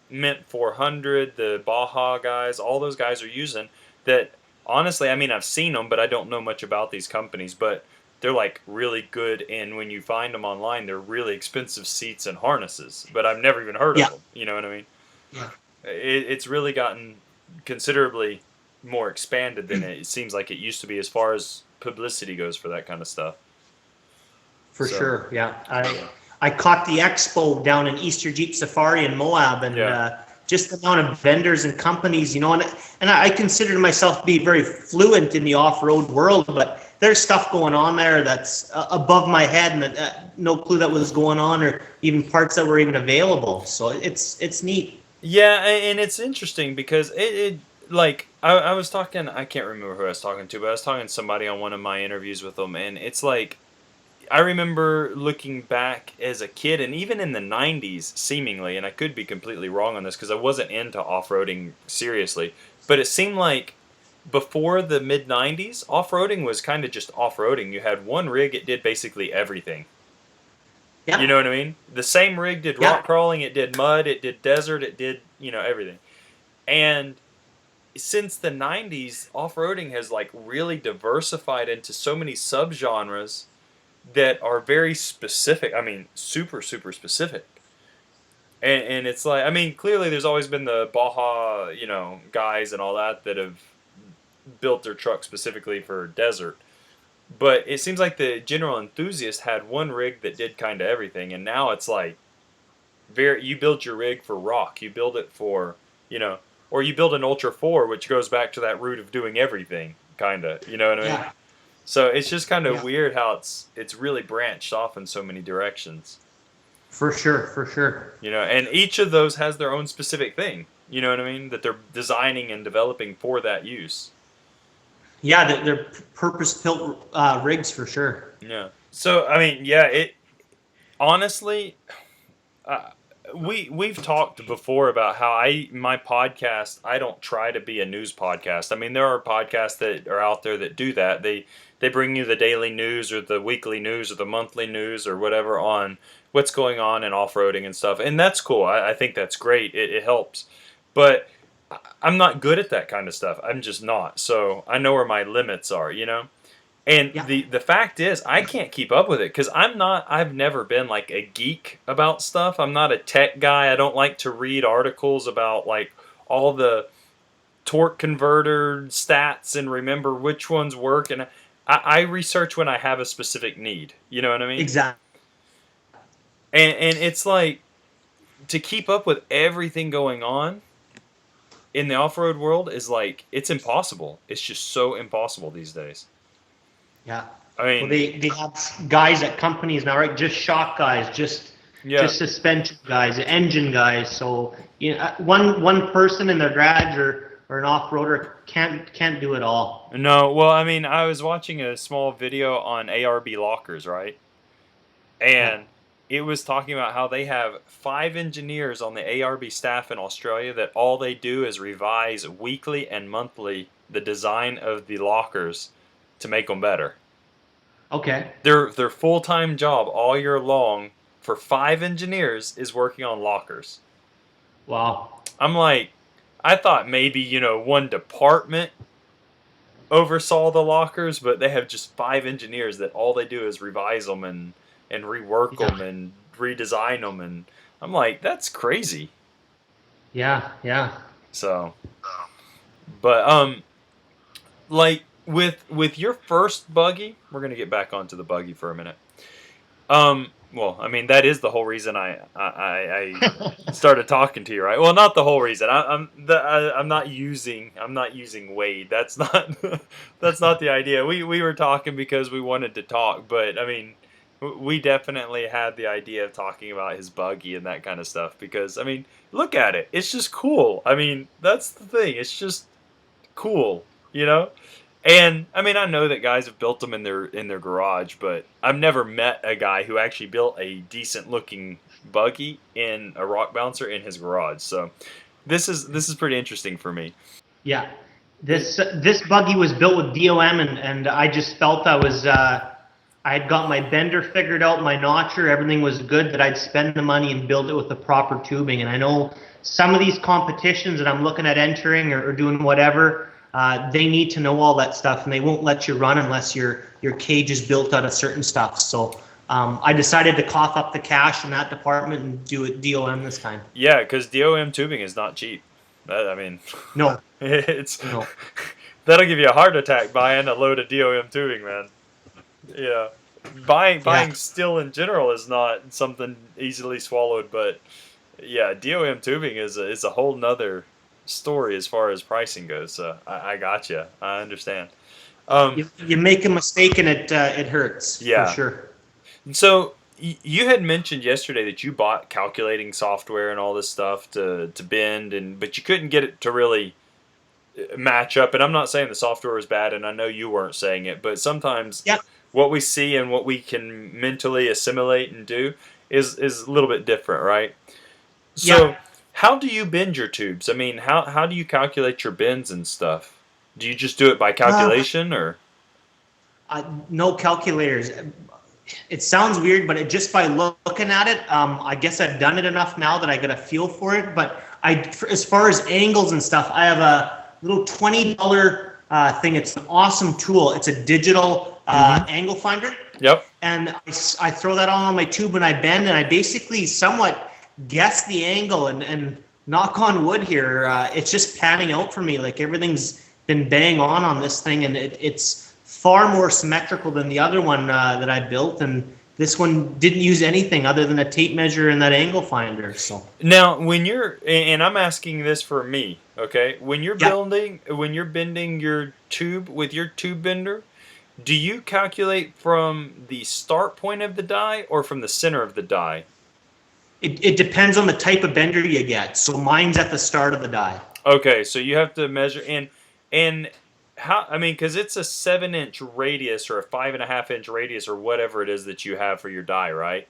Mint 400, the Baja guys, all those guys are using that. Honestly, I mean, I've seen them, but I don't know much about these companies. But they're like really good, and when you find them online, they're really expensive seats and harnesses. But I've never even heard of Yeah. them. You know what I mean? Yeah. It's really gotten considerably more expanded than it seems like it used to be as far as publicity goes for that kind of stuff. For So, sure. Yeah. I caught the expo down in Easter Jeep Safari in Moab, and Yeah. just the amount of vendors and companies, and I consider myself to be very fluent in the off-road world, but there's stuff going on there that's above my head, and no clue that was going on, or even parts that were even available. So it's neat. Yeah, and it's interesting because it like I was talking, I can't remember who I was talking to, but I was talking to somebody on one of my interviews with them, and it's like I remember looking back as a kid, and even in the 90s, seemingly, and I could be completely wrong on this because I wasn't into off-roading seriously, but it seemed like before the mid 90s, off-roading was kind of just off-roading. You had one rig, it did basically everything. You Yeah. know what I mean? The same rig did Yeah. rock crawling, it did mud, it did desert, it did, everything. And since the 90s, off-roading has like really diversified into so many subgenres that are very specific. I mean, super, super specific. And it's like, I mean, clearly there's always been the Baja, guys and all that have built their truck specifically for desert. But it seems like the general enthusiast had one rig that did kind of everything, and now it's like, you build your rig for rock, you build it for, or you build an Ultra 4, which goes back to that root of doing everything, kind of, you know what I mean? Yeah. So it's just kind of Yeah. weird how it's really branched off in so many directions. For sure. For sure. And each of those has their own specific thing, you know what I mean, that they're designing and developing for that use. Yeah, they're purpose-built rigs for sure. Yeah. So I mean, yeah, it honestly, uh, we've talked before about how my podcast, I don't try to be a news podcast. I mean, there are podcasts that are out there that do that. They bring you the daily news or the weekly news or the monthly news or whatever on what's going on in off-roading and stuff, and that's cool. I think that's great. It helps, but I'm not good at that kind of stuff. I'm just not. So I know where my limits are, And Yeah. the fact is, I can't keep up with it because I've never been like a geek about stuff. I'm not a tech guy. I don't like to read articles about like all the torque converter stats and remember which ones work. And I research when I have a specific need. You know what I mean? Exactly. And it's like to keep up with everything going on in the off-road world is like, it's impossible. It's just so impossible these days. Yeah. I mean, Well, they have guys at companies now, right? Just shock guys, just suspension guys, engine guys. So one person in their garage or an off-roader can't do it all. No, well, I mean, I was watching a small video on ARB lockers, right? And it was talking about how they have 5 engineers on the ARB staff in Australia that all they do is revise weekly and monthly the design of the lockers to make them better. Okay. Their full-time job all year long for 5 engineers is working on lockers. Wow. I'm like, I thought maybe, one department oversaw the lockers, but they have just 5 engineers that all they do is revise them and rework them and redesign them, and I'm like, that's crazy. Yeah. So, but like with your first buggy, we're gonna get back onto the buggy for a minute. Well, I mean, that is the whole reason I started talking to you, right? Well, not the whole reason. I'm not using Wayd. That's not that's not the idea. We were talking because we wanted to talk, but I mean, we definitely had the idea of talking about his buggy and that kind of stuff because, I mean, look at it. It's just cool. I mean, that's the thing. It's just cool, And I mean, I know that guys have built them in their garage, but I've never met a guy who actually built a decent looking buggy in a rock bouncer in his garage. So this is pretty interesting for me. Yeah, this buggy was built with DOM, and I just felt I had got my bender figured out, my notcher, everything was good, that I'd spend the money and build it with the proper tubing. And I know some of these competitions that I'm looking at entering or doing whatever, they need to know all that stuff, and they won't let you run unless your cage is built out of certain stuff. So I decided to cough up the cash in that department and do it DOM this time. Yeah, because DOM tubing is not cheap. I mean, No, it's no. that'll give you a heart attack buying a load of DOM tubing, man. Yeah, buying steel in general is not something easily swallowed, but yeah, DOM tubing is a whole nother story as far as pricing goes. So I got you. I understand. You make a mistake and it hurts. Yeah. For sure. So you had mentioned yesterday that you bought calculating software and all this stuff to bend, but you couldn't get it to really match up. And I'm not saying the software was bad, and I know you weren't saying it, but sometimes what we see and what we can mentally assimilate and do is a little bit different, right? So how do you bend your tubes? I mean, how do you calculate your bends and stuff? Do you just do it by calculation or? No calculators. It sounds weird, but just by looking at it, I guess I've done it enough now that I get a feel for it. But as far as angles and stuff, I have a little $20 thing. It's an awesome tool. It's a digital angle finder. Yep. And I throw that on my tube when I bend, and I basically somewhat guess the angle. And knock on wood here, it's just panning out for me. Like everything's been bang on this thing, and it's far more symmetrical than the other one that I built, and this one didn't use anything other than a tape measure and that angle finder. So now, when you're, and I'm asking this for me, okay, when you're bending your tube with your tube bender, do you calculate from the start point of the die or from the center of the die? It depends on the type of bender you get. So mine's at the start of the die. Okay, so you have to measure and how, I mean, because it's a 7-inch radius or a 5.5-inch radius or whatever it is that you have for your die, right?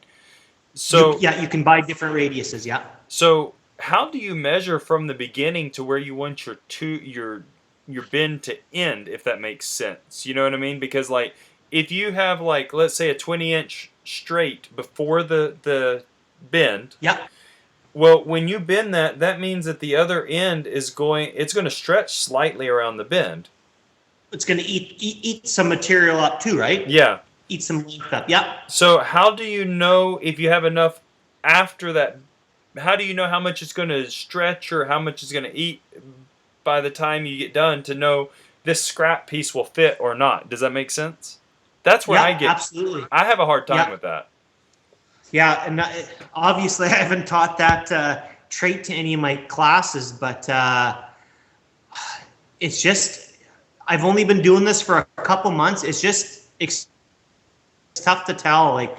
So you can buy different radiuses. Yeah. So how do you measure from the beginning to where you want your bend to end, if that makes sense? You know what I mean? Because like if you have like let's say a 20-inch straight before the bend. Yeah. Well, when you bend that means that the other end it's going to stretch slightly around the bend. It's going to eat some material up too, right? Yeah. Eat some length up. Yeah. So how do you know if you have enough after that? How do you know how much it's going to stretch or how much it's going to eat by the time you get done to know this scrap piece will fit or not? Does that make sense? That's where absolutely. I have a hard time with that. Yeah, and obviously I haven't taught that trait to any of my classes, but it's just, I've only been doing this for a couple months. It's just it's tough to tell. Like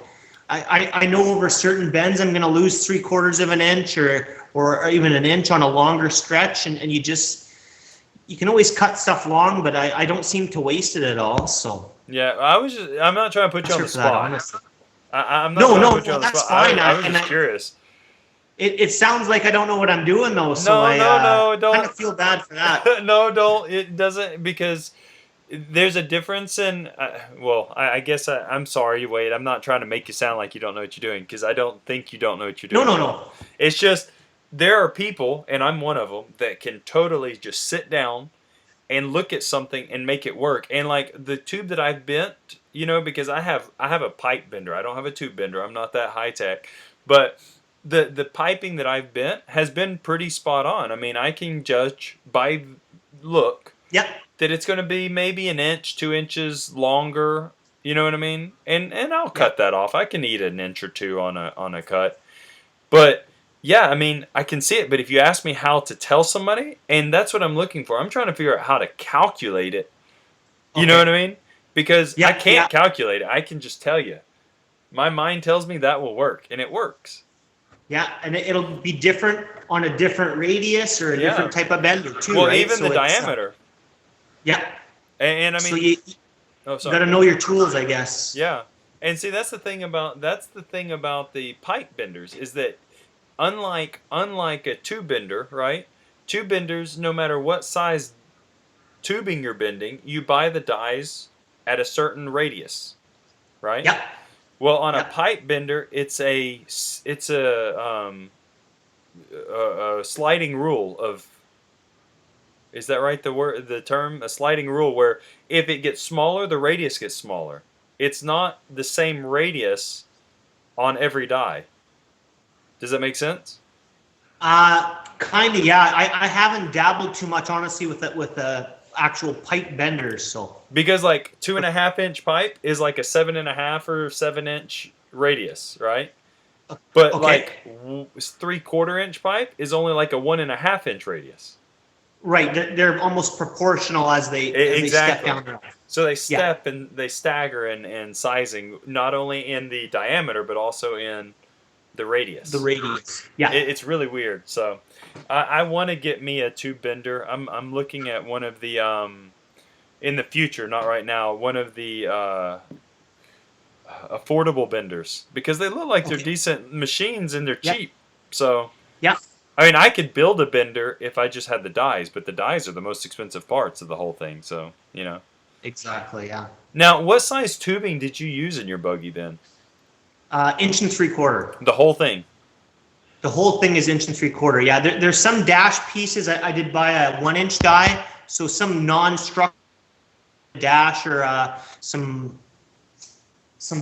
I know over certain bends I'm going to lose 3/4 of an inch or even an inch on a longer stretch, and you can always cut stuff long, but I don't seem to waste it at all. So yeah, I'm not trying to put you on the spot. I'm not trying to put you on the spot. Fine. I was just curious. It sounds like I don't know what I'm doing though, so no, don't. I kind of feel bad for that. No, don't. It doesn't, because there's a difference in. Well, I guess I'm sorry, Wade. I'm not trying to make you sound like you don't know what you're doing, because I don't think you don't know what you're doing. No. It's just there are people, and I'm one of them, that can totally just sit down and look at something and make it work. And like the tube that I've bent, because I have a pipe bender. I don't have a tube bender. I'm not that high tech, but the piping that I've bent has been pretty spot on. I mean, I can judge by look that it's going to be maybe an inch, 2 inches longer. You know what I mean? And I'll cut that off. I can eat an inch or two on a cut. But yeah, I mean, I can see it. But if you ask me how to tell somebody, and that's what I'm looking for, I'm trying to figure out how to calculate it. You know what I mean? Because I can't calculate it. I can just tell you. My mind tells me that will work, and it works. Yeah, and it'll be different on a different radius or a different type of bender too. Well, right? even so the diameter. Yeah. And I So mean, you sorry. got to know your tools, I guess. Yeah, and see that's the thing about the pipe benders is that unlike a tube bender, right? Tube benders, no matter what size tubing you're bending, you buy the dies at a certain radius, right? Yep. Well, on a Yep. pipe bender, it's a sliding rule of, is that right? The term, a sliding rule, where if it gets smaller, the radius gets smaller. It's not the same radius on every die. Does that make sense? Kind of, yeah. I haven't dabbled too much, honestly, with the actual pipe benders. So Because like 2.5 inch pipe is like a 7.5 or 7 inch radius, right? But okay, like 3/4 inch pipe is only like a 1.5 inch radius. right, they're almost proportional as they step Exactly. down there. So they Yeah. step and they stagger in sizing, not only in the diameter but also in the radius. The radius. Yeah. It's really weird. So I want to get me a tube bender. I'm looking at one of the in the future, not right now, one of the affordable benders because they look like they're Okay. decent machines and they're Yep. cheap. So Yeah. I mean, I could build a bender if I just had the dies, but the dies are the most expensive parts of the whole thing. So Exactly. Yeah. Now, what size tubing did you use in your buggy bin? 1.75 inches. The whole thing. The whole thing is 1.75 inches. Yeah. There's some dash pieces. I did buy a 1 inch die, so some non-structural dash or some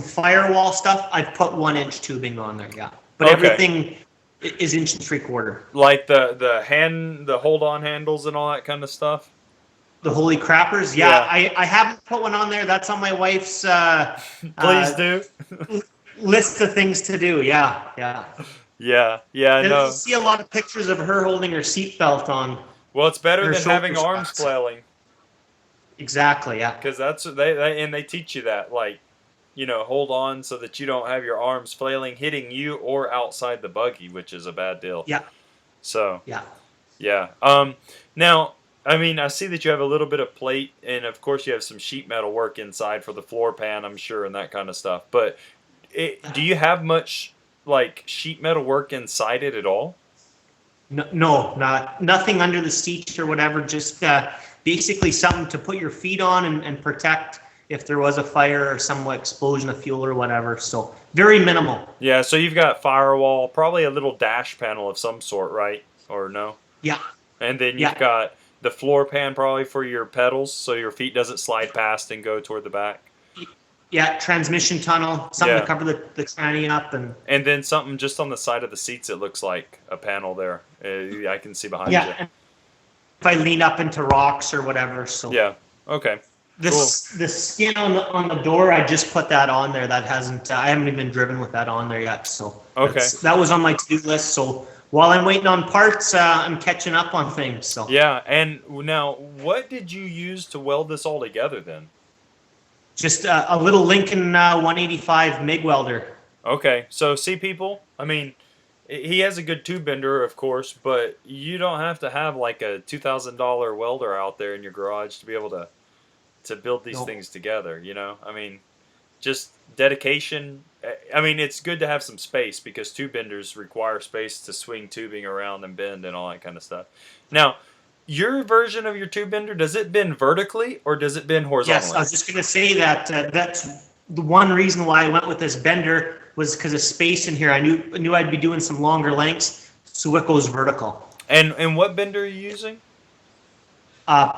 firewall stuff. I've put 1 inch tubing on there. Yeah. But Okay. everything is 1.75 inches. Like the hold on handles and all that kind of stuff. The holy crappers. Yeah. I haven't put one on there. That's on my wife's Please do. list of things to do. Yeah. Yeah. Yeah. I know. You see a lot of pictures of her holding her seatbelt on. Well, it's better Her than having shoulder arms straps. flailing Exactly. Yeah. because that's they teach you that, like, hold on so that you don't have your arms flailing, hitting you or outside the buggy, which is a bad deal. Yeah. So Yeah. yeah. Now, I mean, I see that you have a little bit of plate, and of course you have some sheet metal work inside for the floor pan, I'm sure, and that kind of stuff. But do you have much like sheet metal work inside it at all? No, nothing under the seat or whatever. Just basically something to put your feet on and protect if there was a fire or some explosion of fuel or whatever. So very minimal. Yeah, so you've got firewall, probably a little dash panel of some sort, right? Or no? Yeah. And then you've got the floor pan probably for your pedals, so your feet doesn't slide past and go toward the back. Yeah, transmission tunnel, something Yeah. to cover the tranny up, and then something just on the side of the seats. It looks like a panel there. I can see behind yeah. you. And if I lean up into rocks or whatever, so Yeah. Okay. the skin on the door, I just put that on there. That hasn't I haven't even driven with that on there yet. So Okay. that was on my to-do list. So while I'm waiting on parts, I'm catching up on things. So Yeah. And now, what did you use to weld this all together then? just a little Lincoln 185 MIG welder. Okay. So see, people. I mean, he has a good tube bender, of course, but you don't have to have like a $2,000 welder out there in your garage to be able to build these things together. I mean, just dedication. I mean, it's good to have some space because tube benders require space to swing tubing around and bend and all that kind of stuff. Now, your version of your tube bender, does it bend vertically or does it bend horizontally? Yes, I was just going to say that that's the one reason why I went with this bender was because of space in here. I knew I'd be doing some longer lengths, so it goes vertical. And what bender are you using?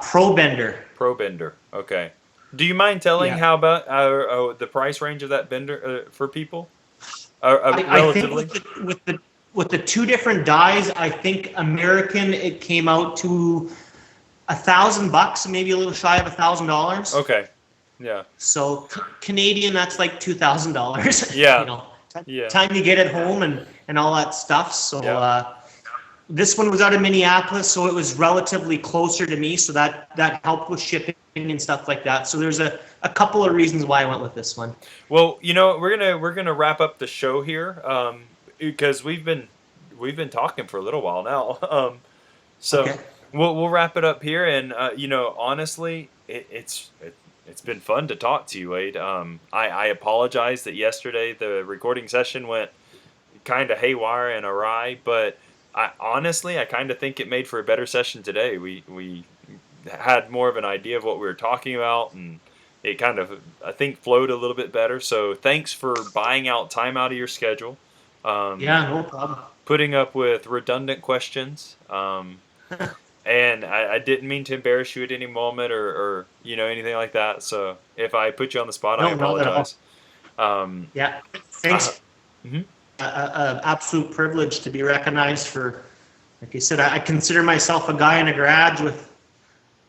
Pro bender. Pro bender. Okay. Do you mind telling how about the price range of that bender for people? Relatively. I think with the two different dies, I think American it came out to $1,000, maybe a little shy of $1,000. Okay. Yeah. So Canadian, that's like $2,000. Yeah. Time you get it home and all that stuff. So this one was out of Minneapolis, so it was relatively closer to me. So that helped with shipping and stuff like that. So there's a couple of reasons why I went with this one. Well, we're gonna wrap up the show here because we've been talking for a little while now. So we'll wrap it up here, and honestly, it's been fun to talk to you, Wade. I apologize that yesterday the recording session went kind of haywire and awry, but I kind of think it made for a better session today. We had more of an idea of what we were talking about, and it kind of, I think, flowed a little bit better. So thanks for buying out time out of your schedule. Yeah, no problem. Putting up with redundant questions. And I didn't mean to embarrass you at any moment or anything like that. So if I put you on the spot, I No, not at all. apologize. Yeah, thanks. Mhm. Absolute privilege to be recognized for, like you said, I consider myself a guy in a garage with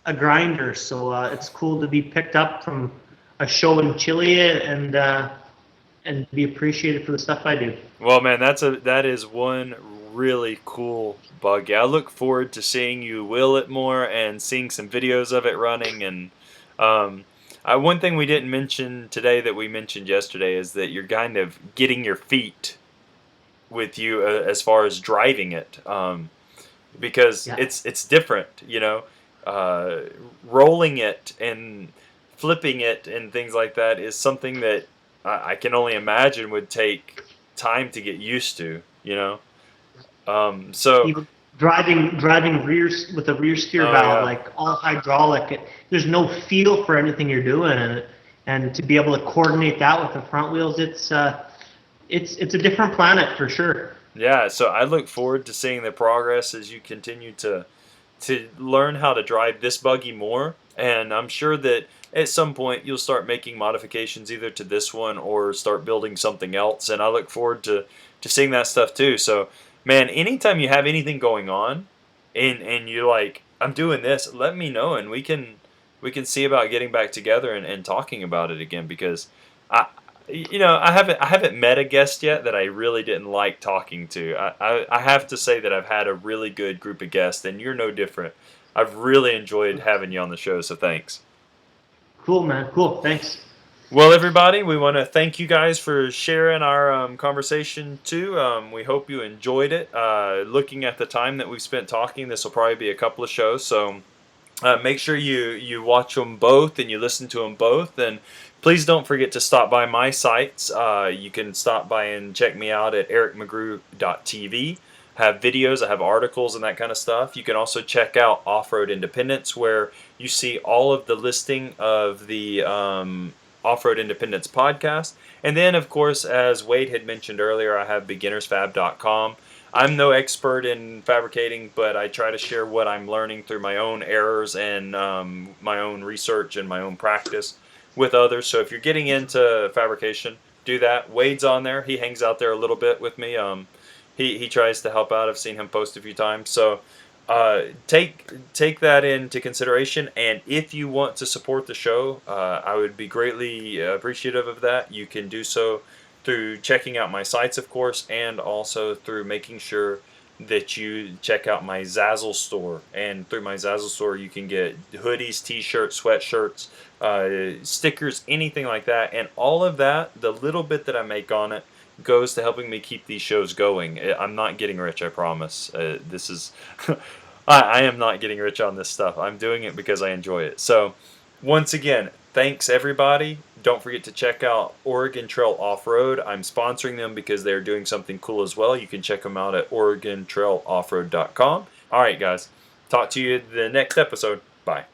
a grinder, so it's cool to be picked up from a show in Chile and be appreciated for the stuff I do. Well, man, that is one really cool buggy. I look forward to seeing you wheel it more and seeing some videos of it running. And one thing we didn't mention today that we mentioned yesterday is that you're kind of getting your feet with you as far as driving it, because Yeah. it's different, rolling it and flipping it and things like that is something that I can only imagine would take time to get used to, so Even driving with a rear steer oh valve, yeah. like all hydraulic, there's no feel for anything you're doing, and to be able to coordinate that with the front wheels, it's a different planet for sure. Yeah, so I look forward to seeing the progress as you continue to learn how to drive this buggy more, and I'm sure that at some point you'll start making modifications either to this one or start building something else, and I look forward to seeing that stuff too. So, man, anytime you have anything going on and you're like, I'm doing this, let me know, and we can see about getting back together and talking about it again, because I haven't met a guest yet that I really didn't like talking to. I have to say that I've had a really good group of guests, and you're no different. I've really enjoyed having you on the show, so thanks. Cool, man. Cool. Thanks. Well, everybody, we want to thank you guys for sharing our conversation too. We hope you enjoyed it. Looking at the time that we've spent talking, this will probably be a couple of shows, so make sure you watch them both and you listen to them both. And please don't forget to stop by my sites. You can stop by and check me out at ericmcgrew.tv. I have videos, I have articles and that kind of stuff. You can also check out Off-Road Independence, where you see all of the listing of the Off-Road Independence podcast. And then, of course, as Wade had mentioned earlier, I have beginnersfab.com. I'm no expert in fabricating, but I try to share what I'm learning through my own errors and my own research and my own practice with others. So if you're getting into fabrication, do that. Wade's on there. He hangs out there a little bit with me. He tries to help out. I've seen him post a few times. So take that into consideration. And if you want to support the show, I would be greatly appreciative of that. You can do so through checking out my sites, of course, and also through making sure that you check out my Zazzle store. And through my Zazzle store, you can get hoodies, t-shirts, sweatshirts, stickers, anything like that. And all of that, the little bit that I make on it, goes to helping me keep these shows going. I'm not getting rich, I promise. This is... I am not getting rich on this stuff. I'm doing it because I enjoy it. So, once again, thanks everybody. Don't forget to check out Oregon Trail Off-Road. I'm sponsoring them because they're doing something cool as well. You can check them out at OregonTrailOffroad.com. All right, guys. Talk to you in the next episode. Bye.